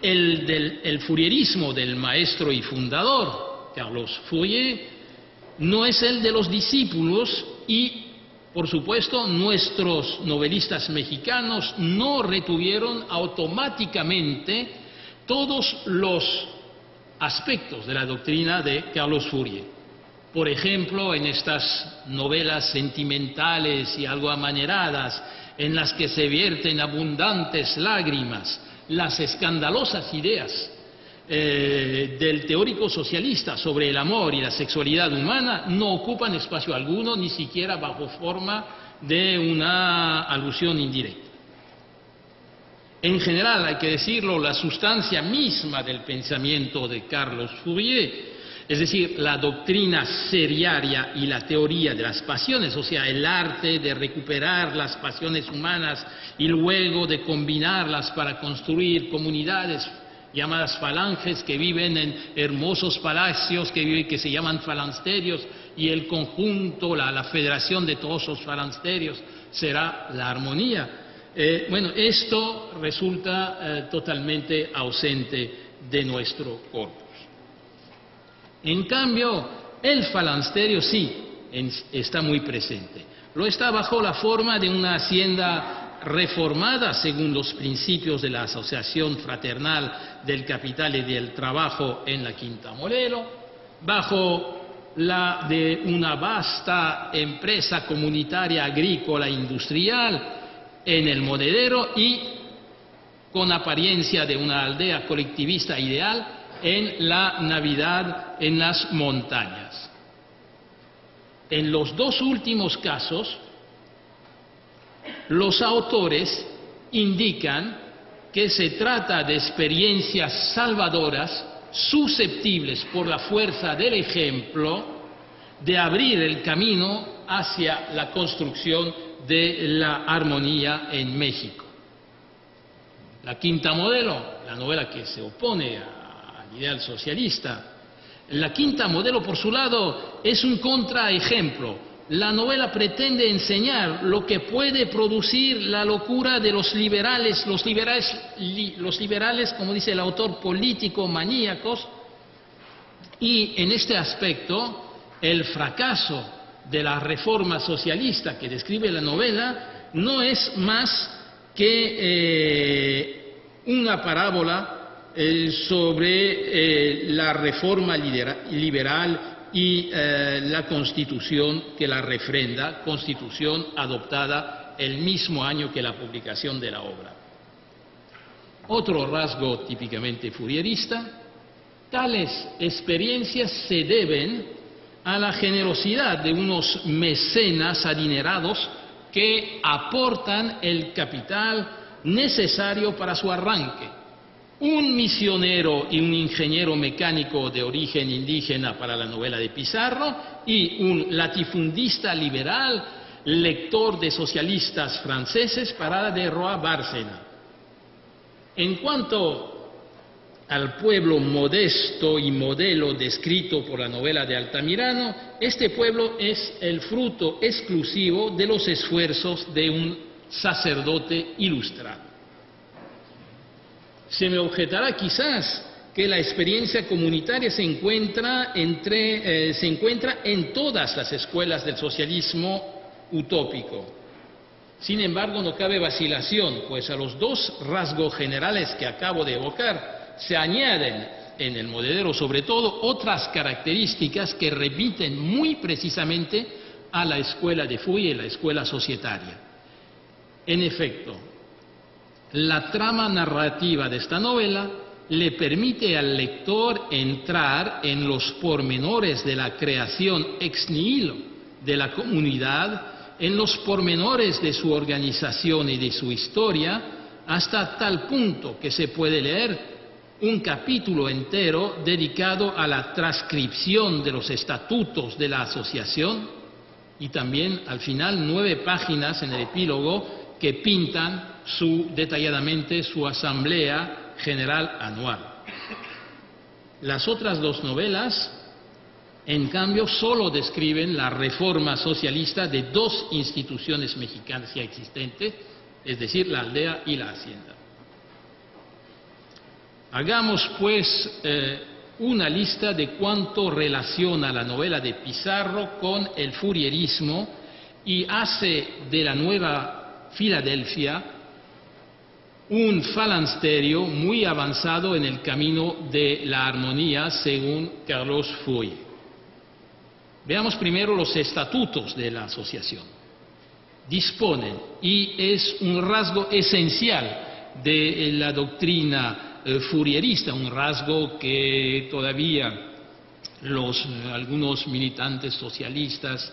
Speaker 3: El fourierismo del maestro y fundador, Carlos Fourier, no es el de los discípulos y, por supuesto, nuestros novelistas mexicanos no retuvieron automáticamente todos los aspectos de la doctrina de Carlos Fourier. Por ejemplo, en estas novelas sentimentales y algo amaneradas, en las que se vierten abundantes lágrimas, las escandalosas ideas del teórico socialista sobre el amor y la sexualidad humana no ocupan espacio alguno, ni siquiera bajo forma de una alusión indirecta. En general, hay que decirlo, la sustancia misma del pensamiento de Carlos Fourier, es decir, la doctrina seriaria y la teoría de las pasiones, o sea, el arte de recuperar las pasiones humanas y luego de combinarlas para construir comunidades llamadas falanges que viven en hermosos palacios que se llaman falansterios, y el conjunto, la federación de todos los falansterios será la armonía. Bueno, esto resulta totalmente ausente de nuestro corpus. En cambio, el falansterio sí está muy presente. Lo está bajo la forma de una hacienda reformada según los principios de la Asociación Fraternal del Capital y del Trabajo en la Quinta Modelo, bajo la de una vasta empresa comunitaria agrícola industrial en el Monedero y con apariencia de una aldea colectivista ideal en la Navidad en las montañas. En los dos últimos casos, los autores indican que se trata de experiencias salvadoras susceptibles por la fuerza del ejemplo de abrir el camino hacia la construcción de la armonía en México. La Quinta Modelo, la novela que se opone al ideal socialista. La Quinta Modelo, por su lado, es un contraejemplo. La novela pretende enseñar lo que puede producir la locura de los liberales, como dice el autor, político maníacos, y en este aspecto el fracaso de la reforma socialista que describe la novela no es más que una parábola sobre la reforma liberal y la Constitución que la refrenda, Constitución adoptada el mismo año que la publicación de la obra. Otro rasgo típicamente fourierista: tales experiencias se deben a la generosidad de unos mecenas adinerados que aportan el capital necesario para su arranque. Un misionero y un ingeniero mecánico de origen indígena para la novela de Pizarro y un latifundista liberal, lector de socialistas franceses para la de Roa Bárcena. En cuanto al pueblo modesto y modelo descrito por la novela de Altamirano, este pueblo es el fruto exclusivo de los esfuerzos de un sacerdote ilustrado. Se me objetará quizás que la experiencia comunitaria se encuentra en todas las escuelas del socialismo utópico. Sin embargo, no cabe vacilación, pues a los dos rasgos generales que acabo de evocar se añaden, en el modelo sobre todo, otras características que remiten muy precisamente a la escuela de Fourier, la escuela societaria. En efecto, la trama narrativa de esta novela le permite al lector entrar en los pormenores de la creación ex nihilo de la comunidad, en los pormenores de su organización y de su historia, hasta tal punto que se puede leer un capítulo entero dedicado a la transcripción de los estatutos de la asociación y también, al final, 9 páginas en el epílogo que pintan detalladamente su asamblea general anual. Las otras dos novelas, en cambio, solo describen la reforma socialista de 2 instituciones mexicanas ya existentes, es decir, la aldea y la hacienda. Hagamos, pues, una lista de cuánto relaciona la novela de Pizarro con el fourierismo y hace de la Nueva Filadelfia un falansterio muy avanzado en el camino de la armonía, según Carlos Fourier. Veamos primero los estatutos de la asociación. Disponen, y es un rasgo esencial de la doctrina fourierista, un rasgo que todavía algunos militantes socialistas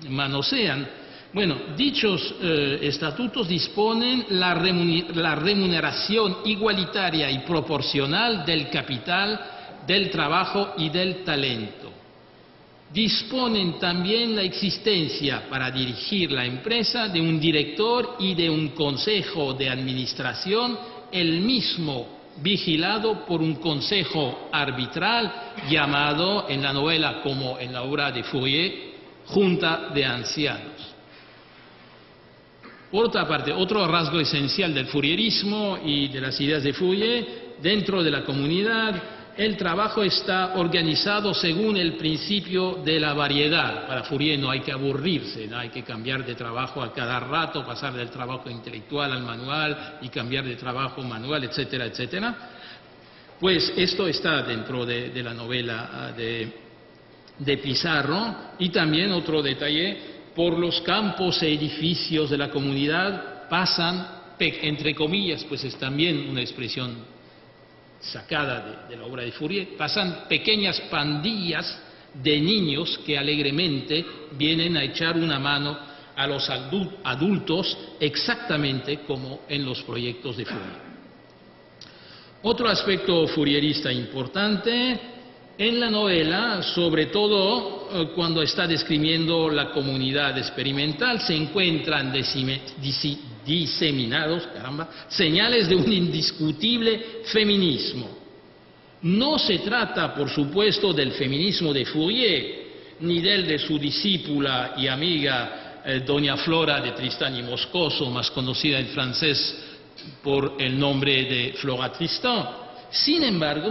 Speaker 3: manosean. Bueno, dichos estatutos disponen la remuneración igualitaria y proporcional del capital, del trabajo y del talento. Disponen también la existencia para dirigir la empresa de un director y de un consejo de administración, el mismo vigilado por un consejo arbitral llamado en la novela como en la obra de Fourier, Junta de Ancianos. Por otra parte, otro rasgo esencial del fourierismo y de las ideas de Fourier, dentro de la comunidad, el trabajo está organizado según el principio de la variedad. Para Fourier no hay que aburrirse, no hay que cambiar de trabajo a cada rato, pasar del trabajo intelectual al manual y cambiar de trabajo manual, etcétera, etcétera. Pues esto está dentro de la novela de Pizarro. Y también otro detalle: por los campos e edificios de la comunidad pasan, entre comillas, pues es también una expresión sacada de la obra de Fourier, pasan pequeñas pandillas de niños que alegremente vienen a echar una mano a los adultos, exactamente como en los proyectos de Fourier. Otro aspecto fourierista importante En la novela, sobre todo cuando está describiendo la comunidad experimental, se encuentran diseminados señales de un indiscutible feminismo. No se trata, por supuesto, del feminismo de Fourier, ni del de su discípula y amiga doña Flora de Tristán y Moscoso, más conocida en francés por el nombre de Flora Tristán. Sin embargo,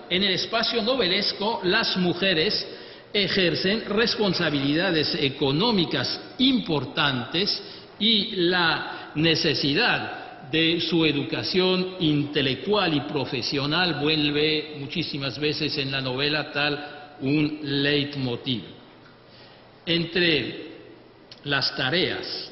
Speaker 3: en el espacio novelesco las mujeres ejercen responsabilidades económicas importantes y la necesidad de su educación intelectual y profesional vuelve muchísimas veces en la novela tal un leitmotiv. Entre las tareas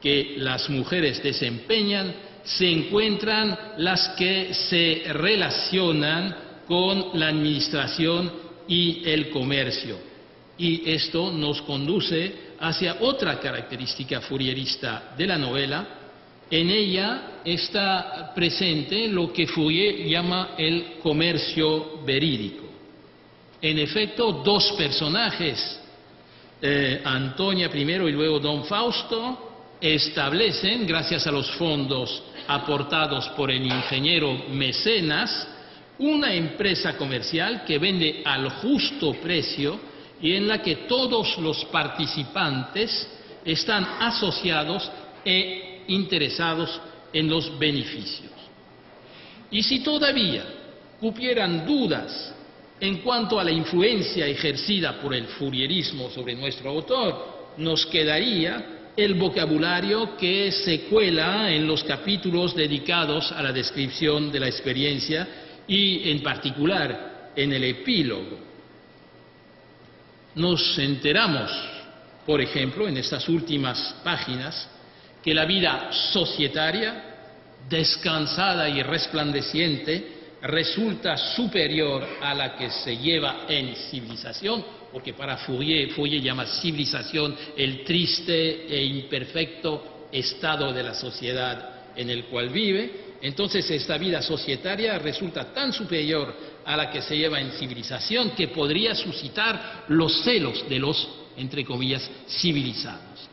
Speaker 3: que las mujeres desempeñan se encuentran las que se relacionan con la administración y el comercio. Y esto nos conduce hacia otra característica fourierista de la novela. En ella está presente lo que Fourier llama el comercio verídico. En efecto, dos personajes, Antonia primero y luego Don Fausto, establecen, gracias a los fondos aportados por el ingeniero Mecenas, una empresa comercial que vende al justo precio y en la que todos los participantes están asociados e interesados en los beneficios. Y si todavía cupieran dudas en cuanto a la influencia ejercida por el fourierismo sobre nuestro autor, nos quedaría el vocabulario que se cuela en los capítulos dedicados a la descripción de la experiencia y, en particular, en el epílogo. Nos enteramos, por ejemplo, en estas últimas páginas, que la vida societaria, descansada y resplandeciente, resulta superior a la que se lleva en civilización, porque para Fourier llama civilización el triste e imperfecto estado de la sociedad en el cual vive. Entonces esta vida societaria resulta tan superior a la que se lleva en civilización que podría suscitar los celos de los, entre comillas, civilizados.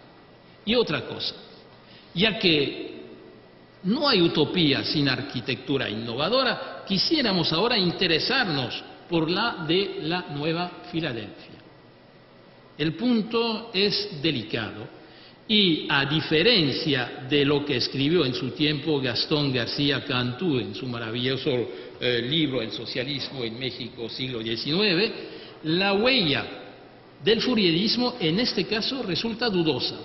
Speaker 3: Y otra cosa, ya que no hay utopía sin arquitectura innovadora, quisiéramos ahora interesarnos por la de la Nueva Filadelfia. El punto es delicado y, a diferencia de lo que escribió en su tiempo Gastón García Cantú en su maravilloso libro El socialismo en México siglo XIX, la huella del fourierismo en este caso resulta dudosa.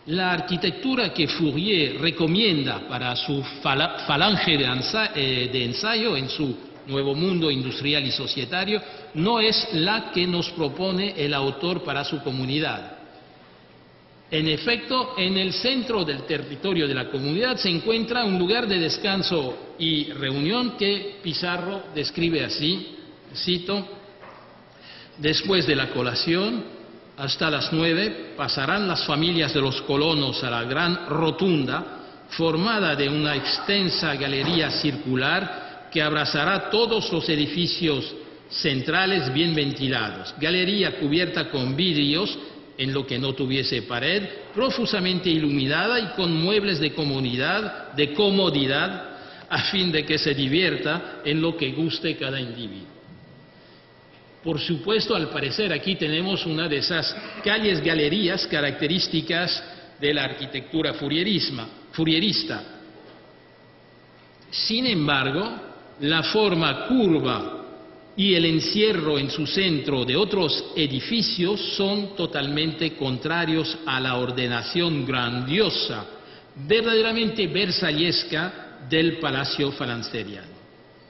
Speaker 3: La arquitectura que Fourier recomienda para su falange de ensayo en su Nuevo Mundo Industrial y Societario no es la que nos propone el autor para su comunidad. En efecto, en el centro del territorio de la comunidad se encuentra un lugar de descanso y reunión que Pizarro describe así, cito: después de la colación, hasta las 9, pasarán las familias de los colonos a la gran rotunda, formada de una extensa galería circular que abrazará todos los edificios centrales bien ventilados. Galería cubierta con vidrios, en lo que no tuviese pared, profusamente iluminada y con muebles de comodidad, a fin de que se divierta en lo que guste cada individuo. Por supuesto, al parecer aquí tenemos una de esas calles-galerías características de la arquitectura fourierista. Sin embargo, la forma curva y el encierro en su centro de otros edificios son totalmente contrarios a la ordenación grandiosa, verdaderamente versallesca del Palacio Falanceriano.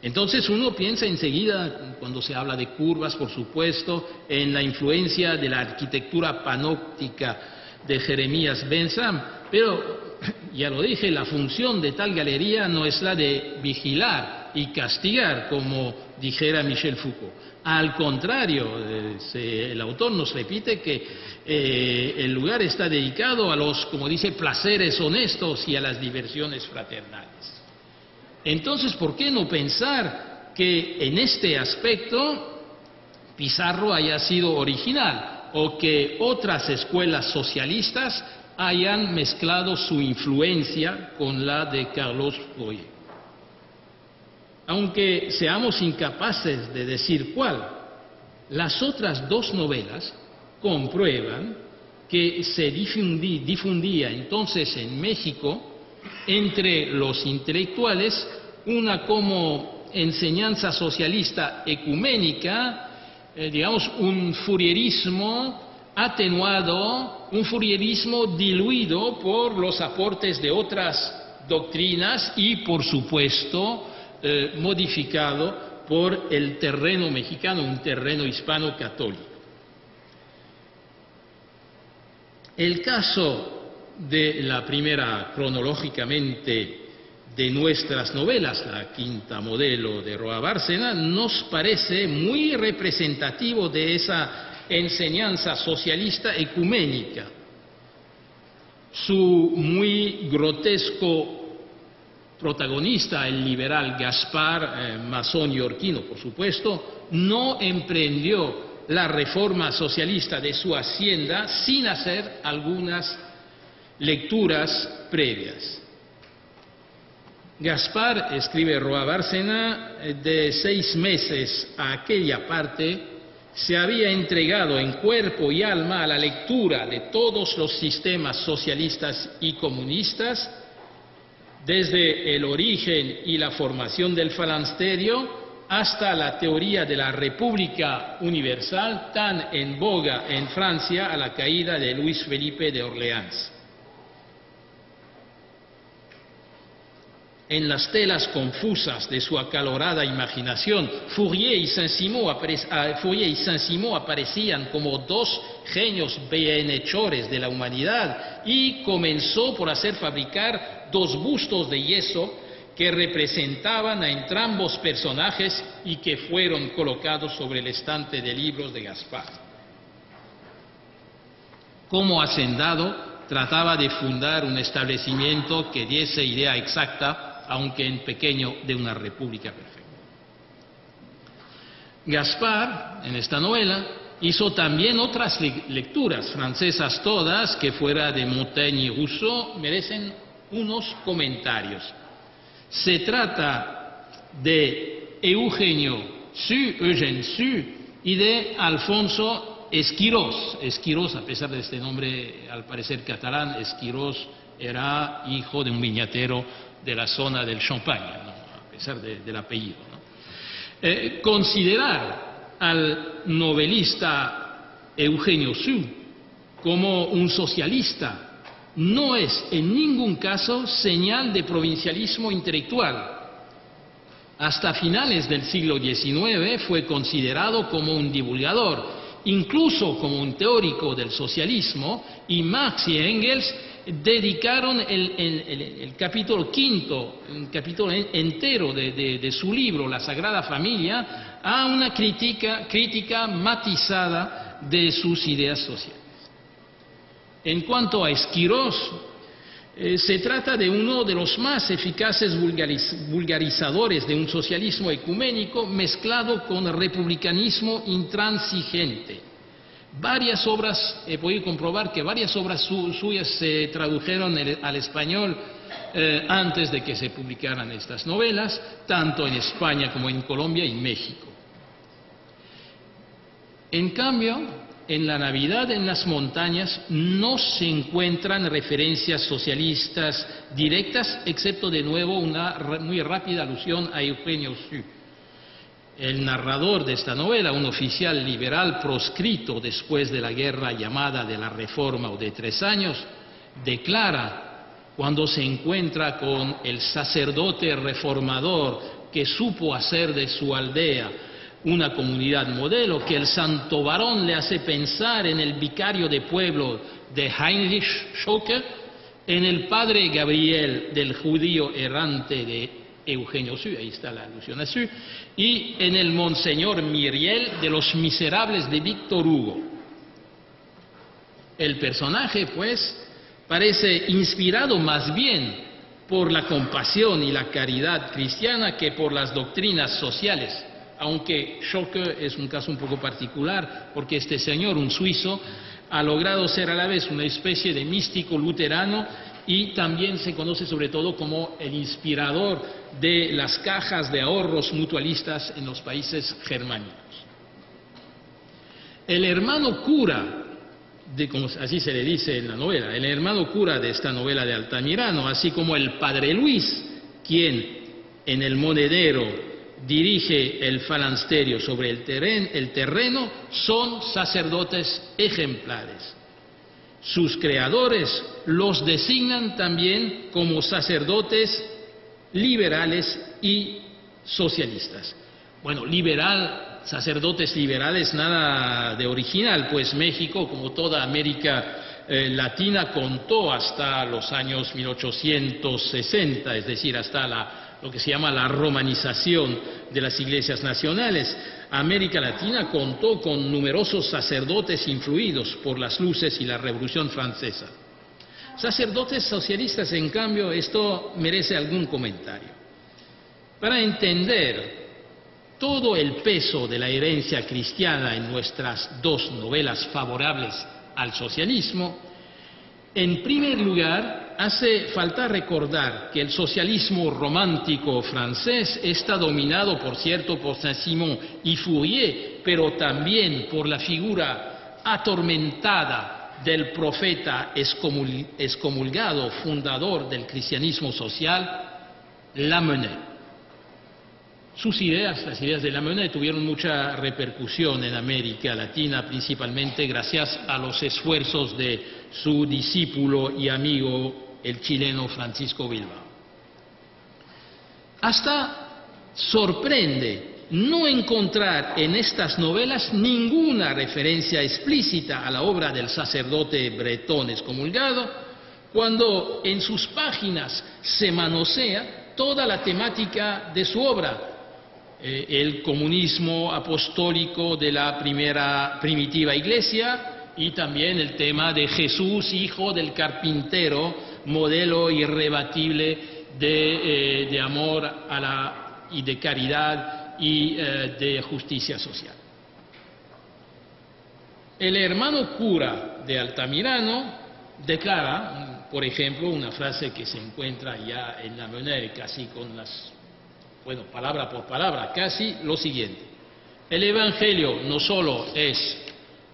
Speaker 3: Entonces uno piensa enseguida, cuando se habla de curvas, por supuesto, en la influencia de la arquitectura panóptica de Jeremías Ben-Sam, pero ya lo dije, la función de tal galería no es la de vigilar y castigar, como dijera Michel Foucault. Al contrario, el autor nos repite que el lugar está dedicado a los, como dice, placeres honestos y a las diversiones fraternales. Entonces, ¿por qué no pensar que en este aspecto Pizarro haya sido original o que otras escuelas socialistas hayan mezclado su influencia con la de Carlos Fourier. Aunque seamos incapaces de decir cuál, las otras dos novelas comprueban que se difundía entonces en México entre los intelectuales una como enseñanza socialista ecuménica, digamos un fourierismo atenuado, un fourierismo diluido por los aportes de otras doctrinas y, por supuesto, modificado por el terreno mexicano, un terreno hispano católico. El caso de la primera, cronológicamente, de nuestras novelas, la Quinta Modelo de Roa Bárcena, nos parece muy representativo de esa enseñanza socialista ecuménica. Su muy grotesco protagonista, el liberal Gaspar, masón yorquino, por supuesto, no emprendió la reforma socialista de su hacienda sin hacer algunas lecturas previas. Gaspar, escribe Roa Bárcena, de 6 meses a aquella parte, se había entregado en cuerpo y alma a la lectura de todos los sistemas socialistas y comunistas, desde el origen y la formación del falansterio hasta la teoría de la República Universal, tan en boga en Francia a la caída de Luis Felipe de Orleans. En las telas confusas de su acalorada imaginación, Fourier y Saint-Simon aparecían como dos genios bienhechores de la humanidad y comenzó por hacer fabricar 2 bustos de yeso que representaban a entrambos personajes y que fueron colocados sobre el estante de libros de Gaspar. Como hacendado, trataba de fundar un establecimiento que diese idea exacta, aunque en pequeño, de una república perfecta. Gaspar, en esta novela, hizo también otras lecturas, francesas todas, que fuera de Montaigne y Rousseau, merecen unos comentarios. Se trata de Eugène Sue y de Alfonso Esquirós. Esquirós, a pesar de este nombre al parecer catalán, Esquirós era hijo de un viñatero de la zona del Champagne, ¿no? A pesar del apellido, ¿no? Considerar al novelista Eugène Sue como un socialista no es en ningún caso señal de provincialismo intelectual. Hasta finales del siglo XIX fue considerado como un divulgador, incluso como un teórico del socialismo, y Marx y Engels dedicaron el capítulo quinto, un capítulo entero de su libro, La Sagrada Familia, a una crítica matizada de sus ideas sociales. En cuanto a Esquirós, se trata de uno de los más eficaces vulgarizadores de un socialismo ecuménico mezclado con republicanismo intransigente. Varias obras, he podido comprobar que varias obras suyas se tradujeron al español antes de que se publicaran estas novelas, tanto en España como en Colombia y México. En cambio, en La Navidad en las montañas no se encuentran referencias socialistas directas, excepto de nuevo una muy rápida alusión a Eugène Sue. El narrador de esta novela, un oficial liberal proscrito después de la guerra llamada de la Reforma o de 3 años, declara, cuando se encuentra con el sacerdote reformador que supo hacer de su aldea una comunidad modelo, que el santo varón le hace pensar en el vicario de pueblo de Heinrich Schocke, en el padre Gabriel del judío errante de Eugène Sue, ahí está la alusión a Sue, y en el monseñor Myriel de Los Miserables de Víctor Hugo. El personaje, pues, parece inspirado más bien por la compasión y la caridad cristiana que por las doctrinas sociales aunque Schocker es un caso un poco particular, porque este señor, un suizo, ha logrado ser a la vez una especie de místico luterano y también se conoce sobre todo como el inspirador de las cajas de ahorros mutualistas en los países germánicos. El hermano cura, como así se le dice en la novela, el hermano cura de esta novela de Altamirano, así como el padre Luis, quien en el Monedero dirige el falansterio sobre el terreno, son sacerdotes ejemplares. Sus creadores los designan también como sacerdotes liberales y socialistas. Bueno, sacerdotes liberales, nada de original, pues México, como toda América Latina, contó hasta los años 1860, es decir, hasta lo que se llama la romanización de las iglesias nacionales. América Latina contó con numerosos sacerdotes influidos por las luces y la Revolución Francesa. Sacerdotes socialistas, en cambio, esto merece algún comentario. Para entender todo el peso de la herencia cristiana en nuestras dos novelas favorables al socialismo, en primer lugar, hace falta recordar que el socialismo romántico francés está dominado, por cierto, por Saint-Simon y Fourier, pero también por la figura atormentada del profeta excomulgado, fundador del cristianismo social, Lamennais. Sus ideas, las ideas de Lamennais, tuvieron mucha repercusión en América Latina, principalmente gracias a los esfuerzos de su discípulo y amigo, el chileno Francisco Bilbao. Hasta sorprende no encontrar en estas novelas ninguna referencia explícita a la obra del sacerdote bretón excomulgado, cuando en sus páginas se manosea toda la temática de su obra, el comunismo apostólico de la primitiva iglesia y también el tema de Jesús, hijo del carpintero, modelo irrebatible de amor y de caridad y de justicia social. El hermano cura de Altamirano declara, por ejemplo, una frase que se encuentra ya en Lamennais, casi con palabra por palabra, casi lo siguiente: el Evangelio no solo es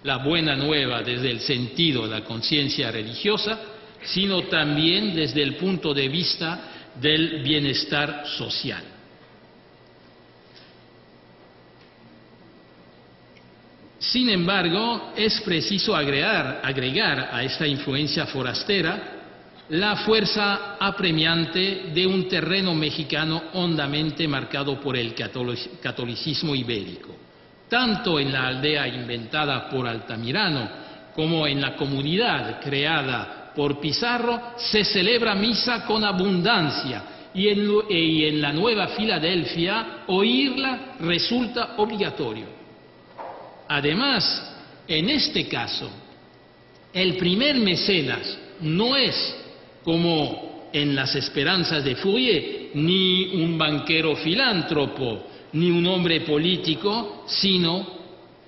Speaker 3: la buena nueva desde el sentido de la conciencia religiosa, sino también desde el punto de vista del bienestar social. Sin embargo, es preciso agregar a esta influencia forastera la fuerza apremiante de un terreno mexicano hondamente marcado por el catolicismo ibérico. Tanto en la aldea inventada por Altamirano como en la comunidad creada por Pizarro se celebra misa con abundancia y en la Nueva Filadelfia oírla resulta obligatorio. Además, en este caso, el primer mecenas no es, como en las esperanzas de Fourier, ni un banquero filántropo, ni un hombre político, sino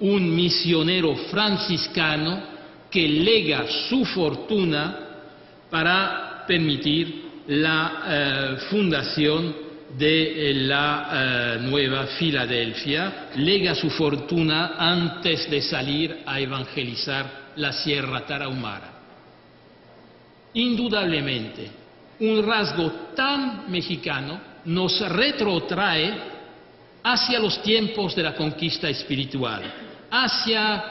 Speaker 3: un misionero franciscano que lega su fortuna para permitir la fundación de la Nueva Filadelfia, lega su fortuna antes de salir a evangelizar la Sierra Tarahumara. Indudablemente, un rasgo tan mexicano nos retrotrae hacia los tiempos de la conquista espiritual, hacia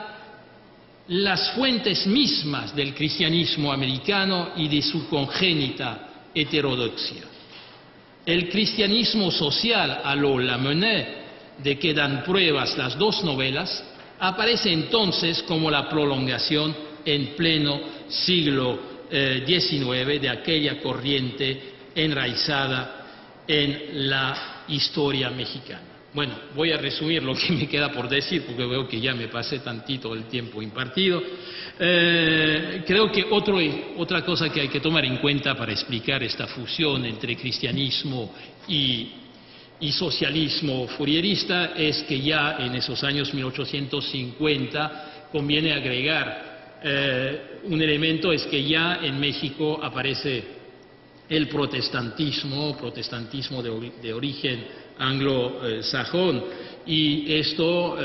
Speaker 3: las fuentes mismas del cristianismo americano y de su congénita heterodoxia. El cristianismo social a lo Lamennais, de que dan pruebas las dos novelas, aparece entonces como la prolongación en pleno siglo XIX de aquella corriente enraizada en la historia mexicana. Bueno, voy a resumir lo que me queda por decir, porque veo que ya me pasé tantito el tiempo impartido. Creo que otra cosa que hay que tomar en cuenta para explicar esta fusión entre cristianismo y y socialismo fourierista es que ya en esos años 1850 conviene agregar un elemento, es que ya en México aparece el protestantismo de origen anglosajón, y esto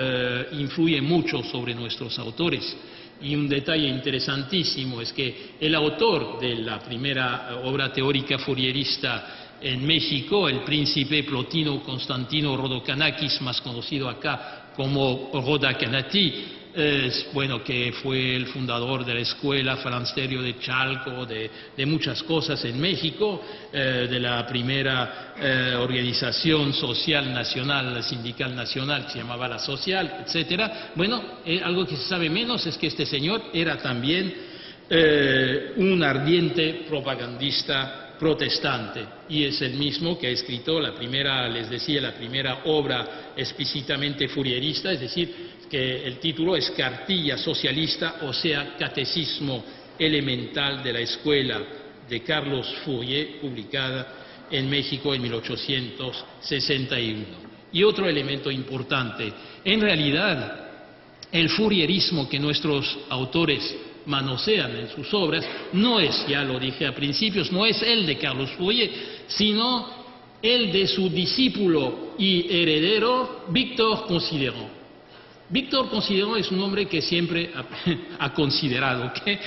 Speaker 3: influye mucho sobre nuestros autores. Y un detalle interesantísimo es que el autor de la primera obra teórica fourierista en México, el príncipe Plotino Constantino Rodocanakis, más conocido acá como Rodacanati, que fue el fundador de la escuela Falansterio de Chalco, de muchas cosas en México, de la primera organización social nacional, sindical nacional, que se llamaba La Social, etcétera. Algo que se sabe menos es que este señor era también un ardiente propagandista protestante, y es el mismo que ha escrito la primera obra explícitamente fourierista, es decir, que el título es Cartilla Socialista, o sea, Catecismo Elemental de la Escuela de Carlos Fourier, publicada en México en 1861. Y otro elemento importante, en realidad, el fourierismo que nuestros autores manosean en sus obras no es, ya lo dije a principios, no es el de Carlos Fourier, sino el de su discípulo y heredero Victor Considerant. Víctor Considerant es un hombre que siempre ha considerado que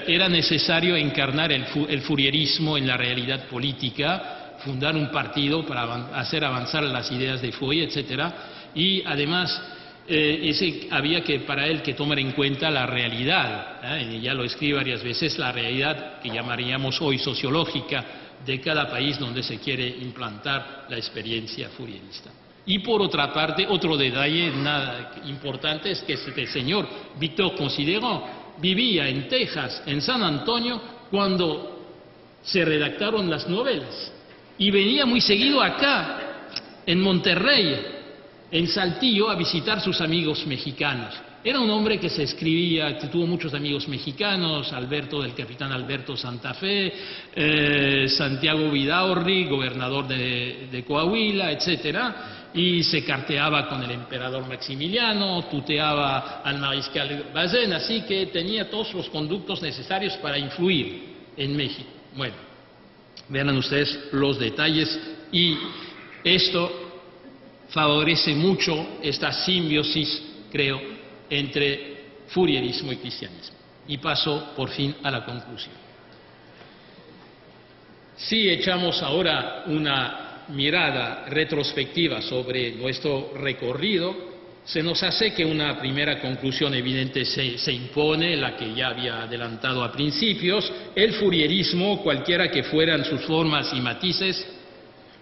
Speaker 3: era necesario encarnar el fourierismo en la realidad política, fundar un partido para hacer avanzar las ideas de Fourier, etcétera, y además había para él que tomar en cuenta la realidad, y ya lo escribe varias veces, la realidad que llamaríamos hoy sociológica de cada país donde se quiere implantar la experiencia fourierista. Y por otra parte, otro detalle nada importante es que este señor Victor Considerant vivía en Texas, en San Antonio, cuando se redactaron las novelas, y venía muy seguido acá, en Monterrey, en Saltillo, a visitar sus amigos mexicanos. Era un hombre que se escribía, que tuvo muchos amigos mexicanos, del capitán Alberto Santa Fe, Santiago Vidaurri, gobernador de Coahuila, etcétera, y se carteaba con el emperador Maximiliano, tuteaba al mariscal Bazaine, así que tenía todos los conductos necesarios para influir en México. Bueno, vean ustedes los detalles, y esto favorece mucho esta simbiosis, creo, entre fourierismo y cristianismo. Y paso por fin a la conclusión. Si echamos ahora una mirada retrospectiva sobre nuestro recorrido, se nos hace que una primera conclusión evidente se impone, la que ya había adelantado a principios: el fourierismo, cualquiera que fueran sus formas y matices,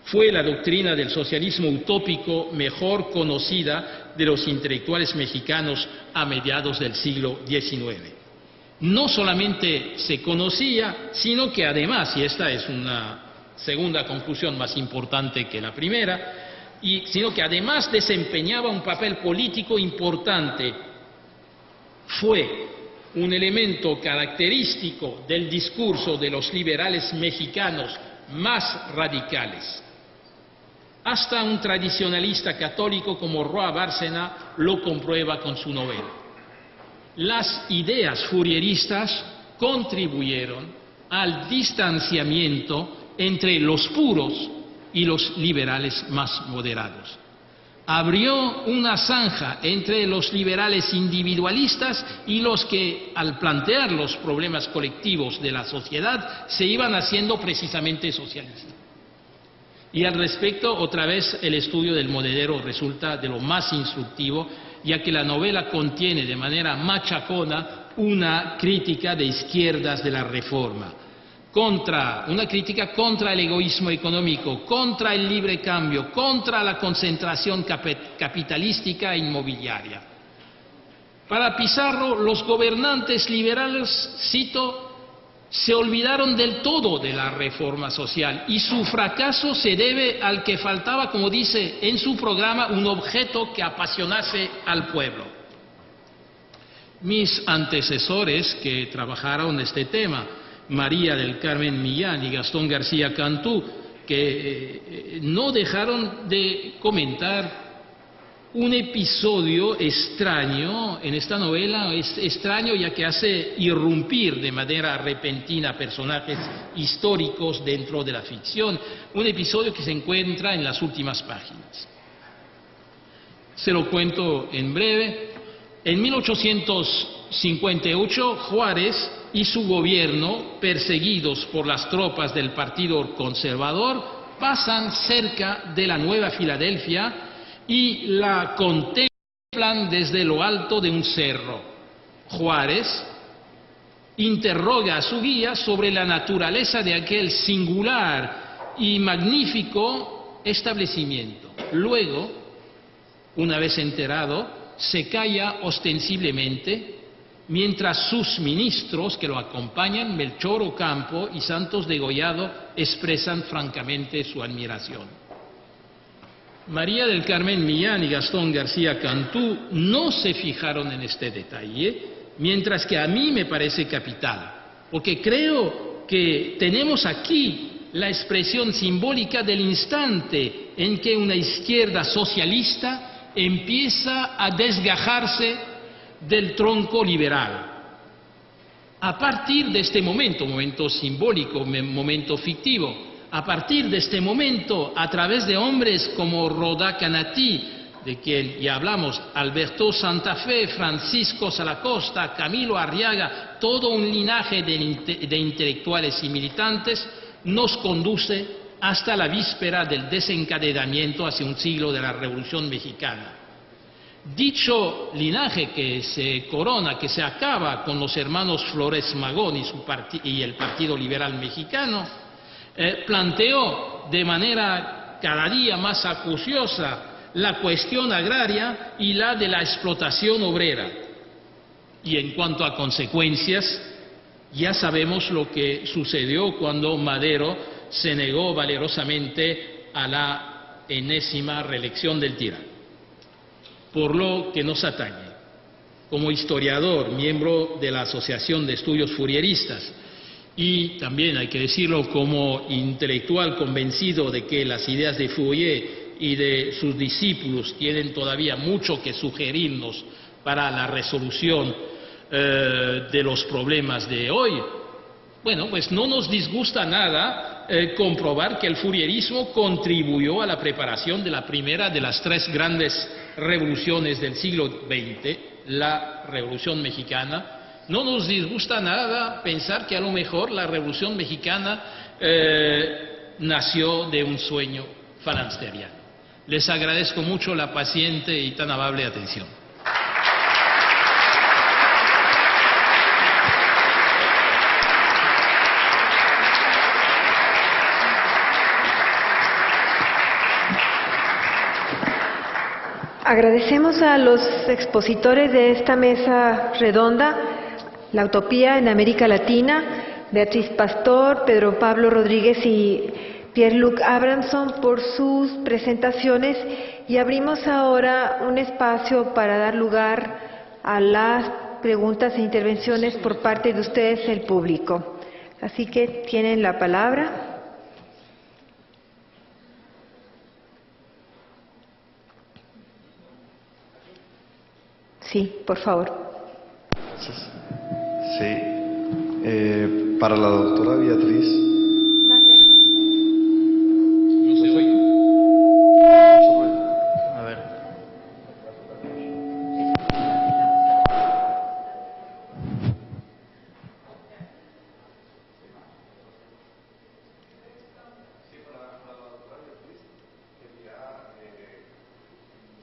Speaker 3: fue la doctrina del socialismo utópico mejor conocida de los intelectuales mexicanos a mediados del siglo XIX. No solamente se conocía, sino que además, y esta es una segunda conclusión más importante que la primera, sino que además desempeñaba un papel político importante. Fue un elemento característico del discurso de los liberales mexicanos más radicales. Hasta un tradicionalista católico como Roa Bárcena lo comprueba con su novela. Las ideas fourieristas contribuyeron al distanciamiento entre los puros y los liberales más moderados. Abrió una zanja entre los liberales individualistas y los que, al plantear los problemas colectivos de la sociedad, se iban haciendo precisamente socialistas. Y al respecto, otra vez, el estudio del monedero resulta de lo más instructivo, ya que la novela contiene de manera machacona una crítica de izquierdas de la Reforma, una crítica contra el egoísmo económico, contra el libre cambio, contra la concentración capitalística e inmobiliaria. Para Pizarro, los gobernantes liberales, cito, se olvidaron del todo de la reforma social, y su fracaso se debe al que faltaba, como dice en su programa, un objeto que apasionase al pueblo. Mis antecesores que trabajaron este tema, María del Carmen Millán y Gastón García Cantú, que no dejaron de comentar un episodio extraño en esta novela, es extraño ya que hace irrumpir de manera repentina personajes históricos dentro de la ficción, un episodio que se encuentra en las últimas páginas. Se lo cuento en breve. En 1858, Juárez y su gobierno, perseguidos por las tropas del Partido Conservador, pasan cerca de la Nueva Filadelfia y la contemplan desde lo alto de un cerro. Juárez interroga a su guía sobre la naturaleza de aquel singular y magnífico establecimiento. Luego, una vez enterado, se calla ostensiblemente mientras sus ministros que lo acompañan, Melchor Ocampo y Santos Degollado, expresan francamente su admiración. María del Carmen Millán y Gastón García Cantú no se fijaron en este detalle, mientras que a mí me parece capital, porque creo que tenemos aquí la expresión simbólica del instante en que una izquierda socialista empieza a desgajarse del tronco liberal. A partir de este momento, momento simbólico, momento fictivo, a partir de este momento, a través de hombres como Rodá Canatí, de quien ya hablamos, Alberto Santa Fe, Francisco Salacosta, Camilo Arriaga, todo un linaje de intelectuales y militantes, nos conduce hasta la víspera del desencadenamiento hace un siglo de la Revolución Mexicana. Dicho linaje que se corona, que se acaba con los hermanos Flores Magón y el Partido Liberal Mexicano, planteó de manera cada día más acuciosa la cuestión agraria y la de la explotación obrera. Y en cuanto a consecuencias, ya sabemos lo que sucedió cuando Madero se negó valerosamente a la enésima reelección del tirano. Por lo que nos atañe, como historiador, miembro de la Asociación de Estudios Fourieristas, y también, hay que decirlo, como intelectual convencido de que las ideas de Fourier y de sus discípulos tienen todavía mucho que sugerirnos para la resolución de los problemas de hoy, bueno, pues no nos disgusta nada comprobar que el fourierismo contribuyó a la preparación de la primera de las tres grandes revoluciones del siglo XX, la Revolución Mexicana. No nos disgusta nada pensar que a lo mejor la Revolución Mexicana nació de un sueño falansteriano. Les agradezco mucho la paciente y tan amable atención.
Speaker 4: Agradecemos a los expositores de esta mesa redonda, La Utopía en América Latina, Beatriz Pastor, Pedro Pablo Rodríguez y Pierre-Luc Abramson por sus presentaciones, y abrimos ahora un espacio para dar lugar a las preguntas e intervenciones por parte de ustedes, el público. Así que tienen la palabra. Sí, por favor.
Speaker 5: Gracias. Sí. Para la doctora Beatriz.
Speaker 3: No se oye. A ver.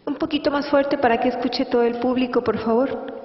Speaker 4: Un poquito más fuerte para que escuche todo el público, por favor.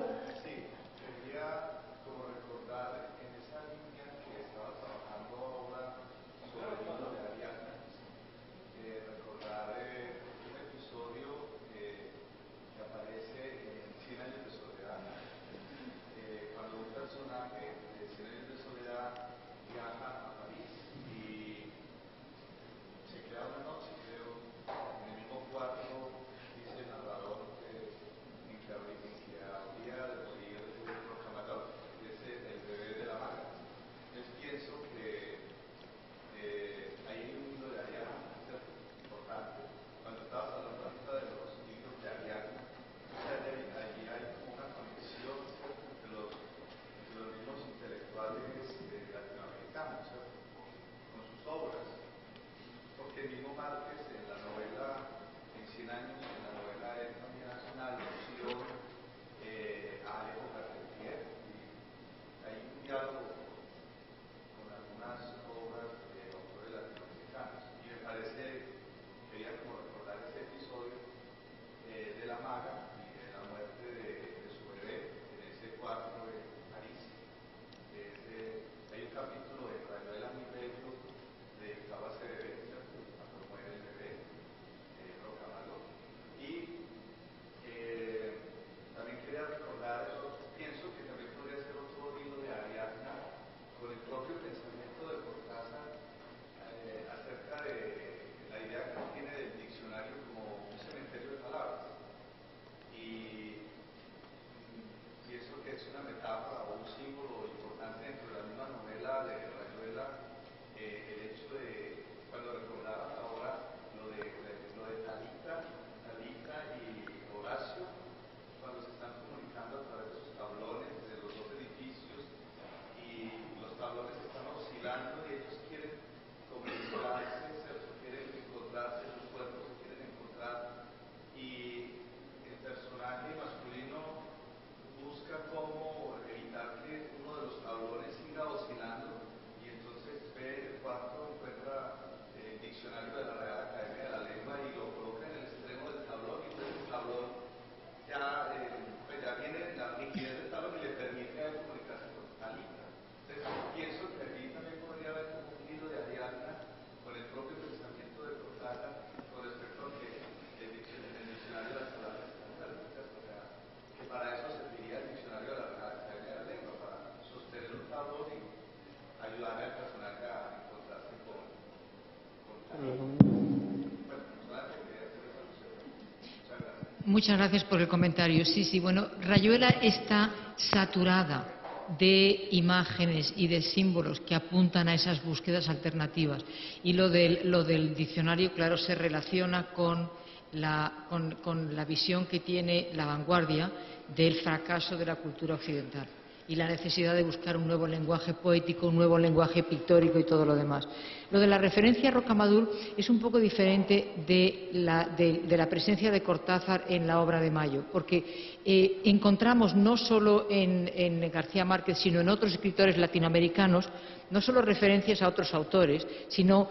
Speaker 1: Muchas gracias por el comentario. Sí, bueno, Rayuela está saturada de imágenes y de símbolos que apuntan a esas búsquedas alternativas. Y lo del diccionario, claro, se relaciona con la visión que tiene la vanguardia del fracaso de la cultura occidental y la necesidad de buscar un nuevo lenguaje poético, un nuevo lenguaje pictórico y todo lo demás. Lo de la referencia a Rocamadour es un poco diferente de la presencia de Cortázar en la obra de Mayo, porque encontramos no solo en García Márquez, sino en otros escritores latinoamericanos, no solo referencias a otros autores, sino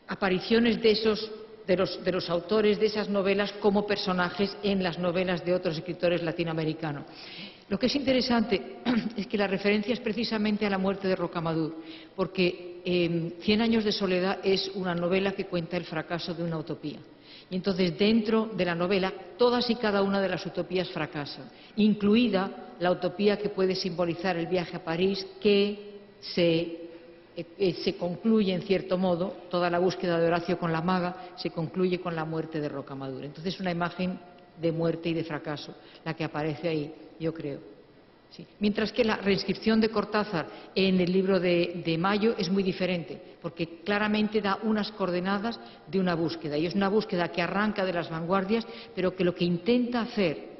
Speaker 1: apariciones de los autores de esas novelas como personajes en las novelas de otros escritores latinoamericanos. Lo que es interesante es que la referencia es precisamente a la muerte de Rocamadour, porque Cien años de soledad es una novela que cuenta el fracaso de una utopía. Y entonces, dentro de la novela, todas y cada una de las utopías fracasan, incluida la utopía que puede simbolizar el viaje a París, que se concluye, en cierto modo, toda la búsqueda de Horacio con la maga se concluye con la muerte de Rocamadour. Entonces, una imagen de muerte y de fracaso la que aparece ahí, yo creo. Sí. Mientras que la reinscripción de Cortázar en el libro de Mayo es muy diferente, porque claramente da unas coordenadas de una búsqueda, y es una búsqueda que arranca de las vanguardias, pero que lo que intenta hacer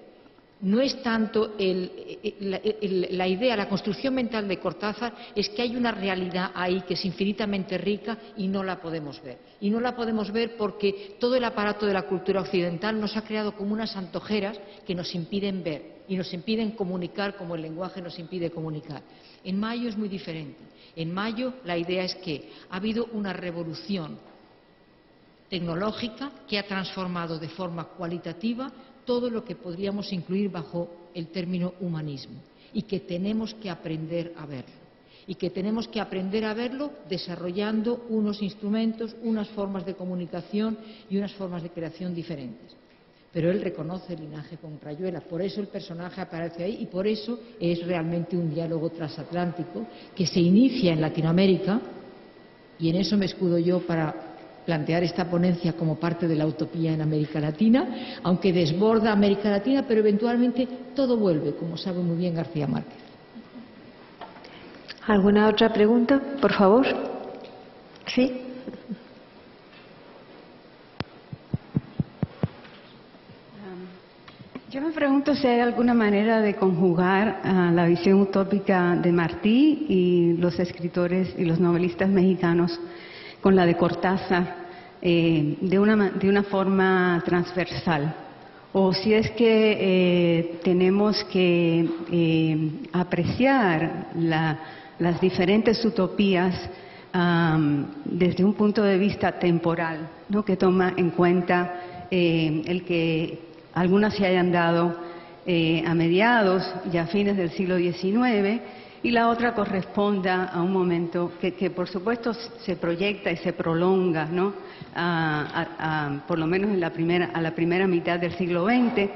Speaker 1: no es tanto la idea, la construcción mental de Cortázar, es que hay una realidad ahí que es infinitamente rica y no la podemos ver. Y no la podemos ver porque todo el aparato de la cultura occidental nos ha creado como unas antojeras que nos impiden ver y nos impiden comunicar como el lenguaje nos impide comunicar. En Mayo es muy diferente. En Mayo la idea es que ha habido una revolución tecnológica que ha transformado de forma cualitativa todo lo que podríamos incluir bajo el término humanismo, y que tenemos que aprender a verlo. Y que tenemos que aprender a verlo desarrollando unos instrumentos, unas formas de comunicación y unas formas de creación diferentes. Pero él reconoce el linaje con Rayuela, por eso el personaje aparece ahí y por eso es realmente un diálogo transatlántico que se inicia en Latinoamérica, y en eso me escudo yo para plantear esta ponencia como parte de la utopía en América Latina, aunque desborda América Latina, pero eventualmente todo vuelve, como sabe muy bien García Márquez.
Speaker 4: ¿Alguna otra pregunta, por favor? ¿Sí?
Speaker 6: Yo me pregunto si hay alguna manera de conjugar la visión utópica de Martí y los escritores y los novelistas mexicanos con la de Cortázar de una forma transversal, o si es que tenemos que apreciar las diferentes utopías desde un punto de vista temporal, ¿no?, que toma en cuenta el que algunas se hayan dado a mediados y a fines del siglo XIX, y la otra corresponda a un momento que por supuesto se proyecta y se prolonga, ¿no?, por lo menos a la primera mitad del siglo XX,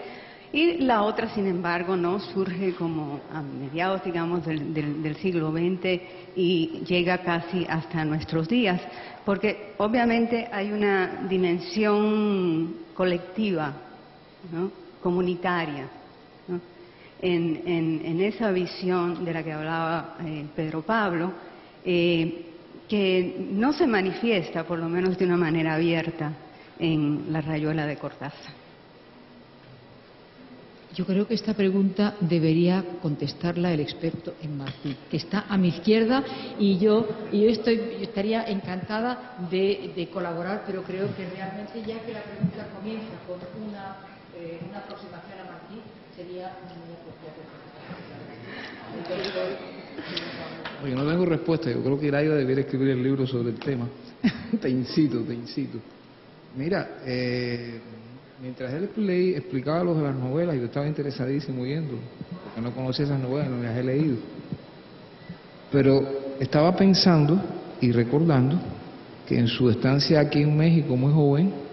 Speaker 6: y la otra, sin embargo, no surge como a mediados, digamos, del siglo XX y llega casi hasta nuestros días, porque obviamente hay una dimensión colectiva, ¿no?, comunitaria, ¿no?, en esa visión de la que hablaba Pedro Pablo, que no se manifiesta, por lo menos de una manera abierta, en la Rayuela de Cortázar.
Speaker 1: Yo creo que esta pregunta debería contestarla el experto en Martí, que está a mi izquierda, y yo estaría encantada de colaborar, pero creo que realmente, ya que la pregunta comienza con una aproximación a Martí, sería muy apropiado.
Speaker 2: Oye, no tengo respuesta. Yo creo que Iraida debiera escribir el libro sobre el tema. Te incito. Mira, mientras él explicaba lo de las novelas, yo estaba interesadísimo oyéndolo, porque no conocía esas novelas, no las he leído. Pero estaba pensando y recordando que en su estancia aquí en México, muy joven,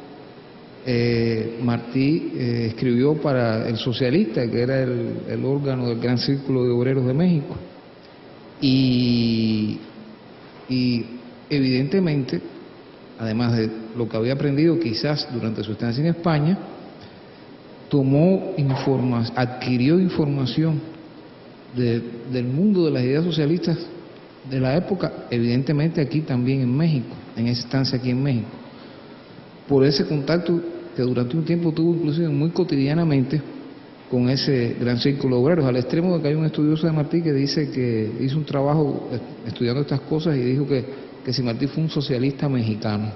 Speaker 2: Martí escribió para El Socialista, que era el órgano del Gran Círculo de Obreros de México. Y evidentemente, además de lo que había aprendido quizás durante su estancia en España, adquirió información del mundo de las ideas socialistas de la época, evidentemente aquí también en México, en esa estancia aquí en México, por ese contacto que durante un tiempo tuvo inclusive muy cotidianamente con ese gran círculo de obreros, al extremo de que hay un estudioso de Martí que dice que hizo un trabajo estudiando estas cosas y dijo que si Martí fue un socialista mexicano.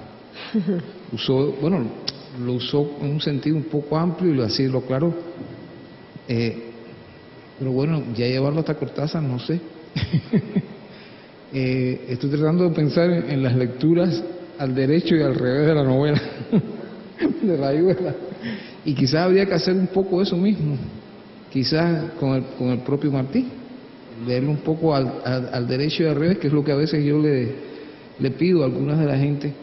Speaker 2: Lo usó en un sentido un poco amplio y así lo aclaró. Pero bueno, ya llevarlo hasta Cortázar, no sé. Estoy tratando de pensar en las lecturas al derecho y al revés de la novela de Rayuela. Y quizás habría que hacer un poco eso mismo, quizás con el propio Martí, leerlo un poco al derecho y al revés, que es lo que a veces yo le pido a algunas de la gente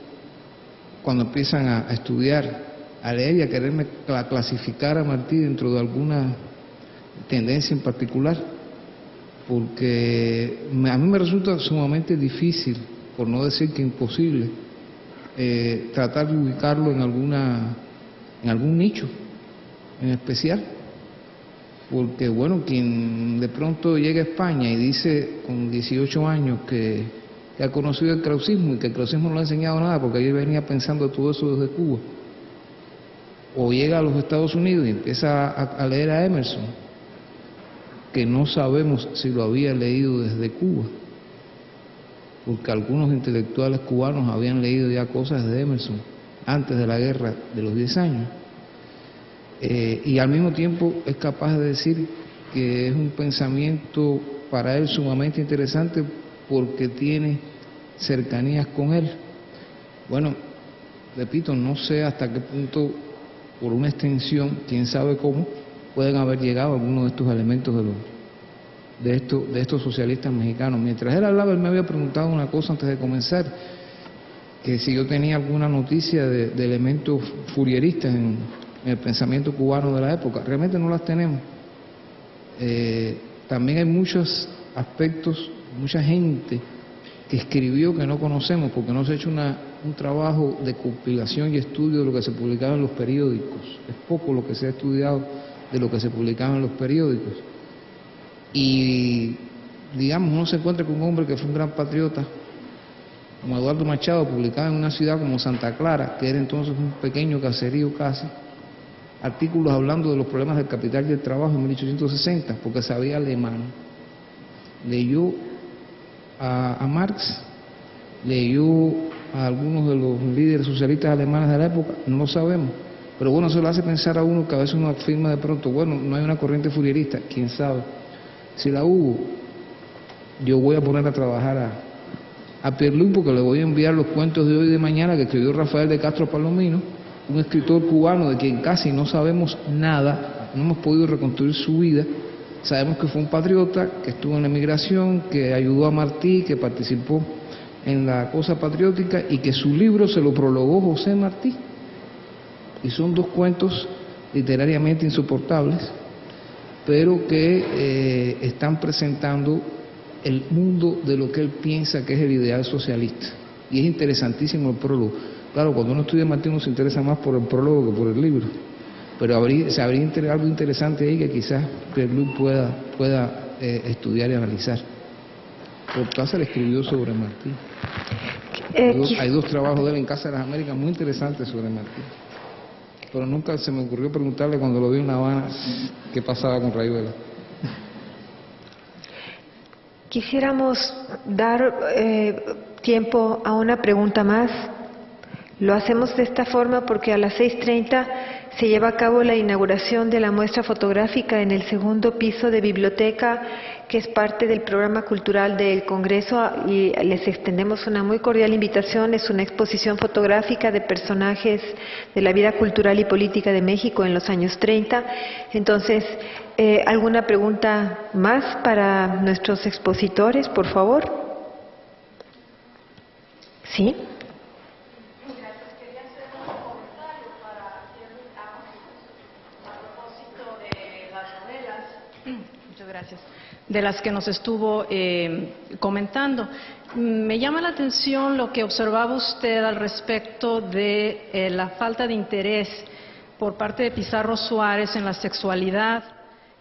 Speaker 2: cuando empiezan a estudiar, a leer y a quererme clasificar a Martí dentro de alguna tendencia en particular, porque a mí me resulta sumamente difícil, por no decir que imposible, tratar de ubicarlo en algún nicho en especial, porque bueno, quien de pronto llega a España y dice con 18 años que ha conocido el krausismo y que el krausismo no le ha enseñado nada porque él venía pensando todo eso desde Cuba, o llega a los Estados Unidos y empieza a leer a Emerson, que no sabemos si lo había leído desde Cuba, porque algunos intelectuales cubanos habían leído ya cosas de Emerson antes de la guerra de los 10 años, y al mismo tiempo es capaz de decir que es un pensamiento para él sumamente interesante porque tiene cercanías con él. Bueno, repito, no sé hasta qué punto, por una extensión, quién sabe cómo, pueden haber llegado algunos de estos elementos de estos socialistas mexicanos. Mientras él hablaba, él me había preguntado una cosa antes de comenzar, que si yo tenía alguna noticia de elementos furieristas en el pensamiento cubano de la época. Realmente no las tenemos. También hay muchos aspectos, mucha gente que escribió que no conocemos porque no se ha hecho un trabajo de compilación y estudio de lo que se publicaba en los periódicos. Es poco lo que se ha estudiado de lo que se publicaba en los periódicos. Y, digamos, uno se encuentra con un hombre que fue un gran patriota, como Eduardo Machado, publicaba en una ciudad como Santa Clara, que era entonces un pequeño caserío casi, artículos hablando de los problemas del capital y del trabajo en 1860, porque sabía alemán. Leyó a Marx, leyó a algunos de los líderes socialistas alemanes de la época, no lo sabemos. Pero bueno, eso le hace pensar a uno que a veces uno afirma de pronto, bueno, no hay una corriente furierista, quién sabe. Si la hubo, yo voy a poner a trabajar a Pierluc, porque le voy a enviar los cuentos de hoy y de mañana que escribió Rafael de Castro Palomino, un escritor cubano de quien casi no sabemos nada, no hemos podido reconstruir su vida. Sabemos que fue un patriota, que estuvo en la emigración, que ayudó a Martí, que participó en la cosa patriótica y que su libro se lo prologó José Martí. Y son dos cuentos literariamente insoportables, pero que están presentando el mundo de lo que él piensa que es el ideal socialista. Y es interesantísimo el prólogo. Claro, cuando uno estudia Martí uno se interesa más por el prólogo que por el libro. Pero se habría algo interesante ahí que quizás Pierluc pueda estudiar y analizar. Cortázar escribió sobre Martí. Hay dos trabajos de él en Casa de las Américas muy interesantes sobre Martí. Pero nunca se me ocurrió preguntarle cuando lo vi en La Habana qué pasaba con Rayuela.
Speaker 4: Quisiéramos dar tiempo a una pregunta más. Lo hacemos de esta forma porque a las 6:30 se lleva a cabo la inauguración de la muestra fotográfica en el segundo piso de biblioteca, que es parte del programa cultural del Congreso, y les extendemos una muy cordial invitación. Es una exposición fotográfica de personajes de la vida cultural y política de México en los años 30. Entonces, ¿alguna pregunta más para nuestros expositores, por favor? ¿Sí?
Speaker 7: Gracias. De las que nos estuvo comentando. Me llama la atención lo que observaba usted al respecto de la falta de interés por parte de Pizarro Suárez en la sexualidad,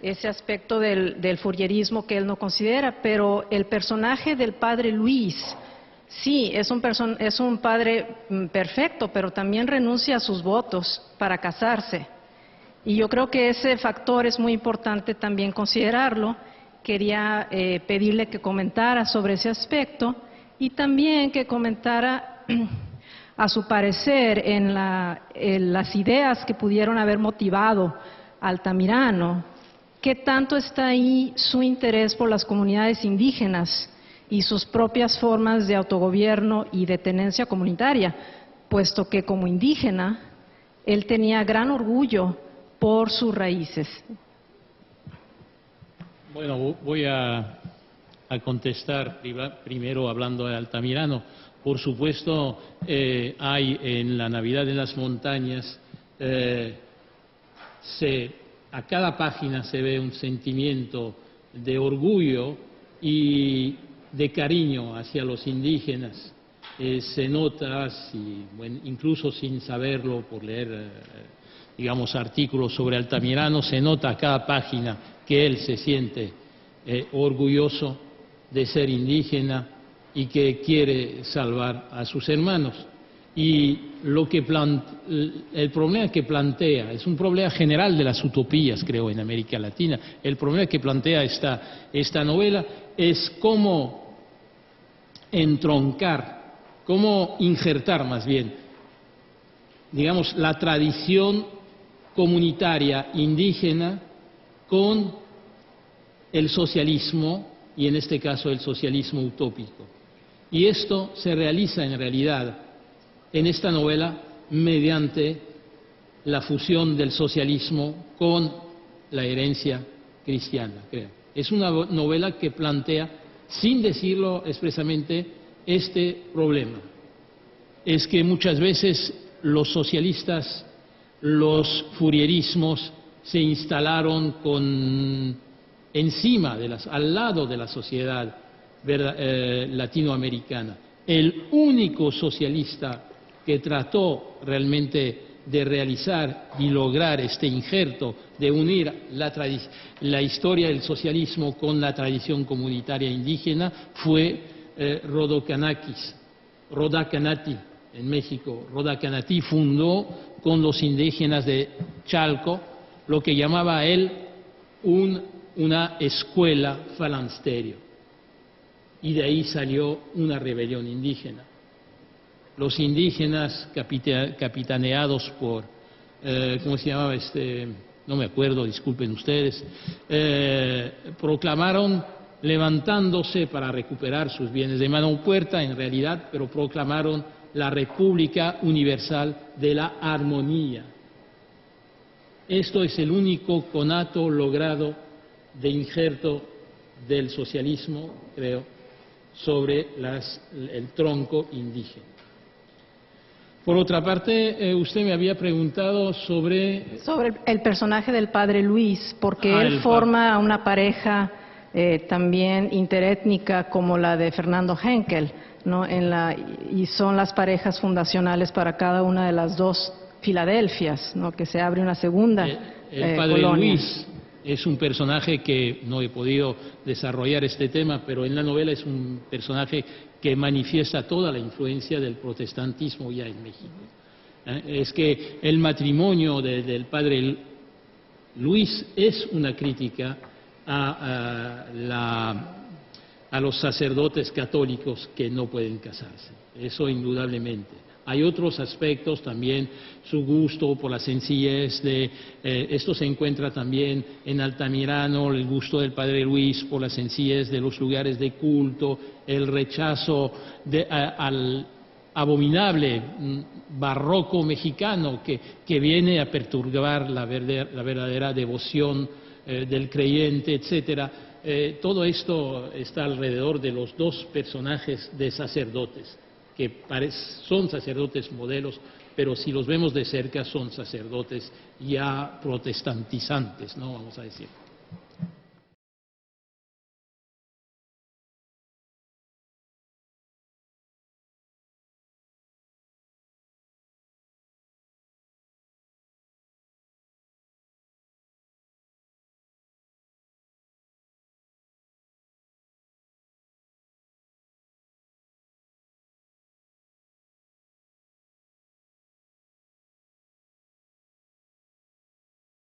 Speaker 7: ese aspecto del fourierismo que él no considera, pero el personaje del padre Luis, sí, es un padre perfecto, pero también renuncia a sus votos para casarse. Y yo creo que ese factor es muy importante también considerarlo. Quería pedirle que comentara sobre ese aspecto y también que comentara a su parecer en las ideas que pudieron haber motivado a Altamirano, qué tanto está ahí su interés por las comunidades indígenas y sus propias formas de autogobierno y de tenencia comunitaria, puesto que como indígena él tenía gran orgullo por sus raíces.
Speaker 3: Bueno, voy a contestar primero hablando de Altamirano. Por supuesto, hay en la Navidad en las montañas, a cada página se ve un sentimiento de orgullo y de cariño hacia los indígenas. Se nota, incluso sin saberlo, por leer, digamos, artículos sobre Altamirano, se nota a cada página que él se siente orgulloso de ser indígena y que quiere salvar a sus hermanos. Y el problema que plantea, es un problema general de las utopías, creo, en América Latina. El problema que plantea esta novela es cómo entroncar, cómo injertar más bien, digamos, la tradición comunitaria indígena con el socialismo, y en este caso el socialismo utópico. Y esto se realiza en realidad en esta novela mediante la fusión del socialismo con la herencia cristiana, creo. Es una novela que plantea, sin decirlo expresamente, este problema. Es que muchas veces los socialistas, los fourierismos se instalaron encima al lado de la sociedad latinoamericana. El único socialista que trató realmente de realizar y lograr este injerto, de unir la historia del socialismo con la tradición comunitaria indígena, fue Rodacanati, en México. Rodacanati fundó con los indígenas de Chalco lo que llamaba él una escuela falansterio. Y de ahí salió una rebelión indígena. Los indígenas capitaneados por, ¿cómo se llamaba? No me acuerdo, disculpen ustedes, proclamaron, levantándose para recuperar sus bienes de mano puerta en realidad, pero proclamaron la República Universal de la Armonía. Esto es el único conato logrado de injerto del socialismo, creo, sobre el tronco indígena. Por otra parte, usted me había preguntado sobre
Speaker 7: el personaje del padre Luis, porque él forma una pareja también interétnica como la de Fernando Henkel, ¿no? Y son las parejas fundacionales para cada una de las dos Filadelfias, ¿no? Que se abre una segunda
Speaker 3: el padre
Speaker 7: colonia.
Speaker 3: Luis es un personaje que no he podido desarrollar este tema, pero en la novela es un personaje que manifiesta toda la influencia del protestantismo ya en México. Es que el matrimonio del padre Luis es una crítica a los sacerdotes católicos que no pueden casarse, eso indudablemente. Hay otros aspectos también, su gusto por la sencillez esto se encuentra también en Altamirano, el gusto del padre Luis por la sencillez de los lugares de culto, el rechazo al abominable barroco mexicano que viene a perturbar la verdadera devoción del creyente, etcétera. Todo esto está alrededor de los dos personajes de sacerdotes, que son sacerdotes modelos, pero si los vemos de cerca son sacerdotes ya protestantizantes, ¿no? Vamos a decir.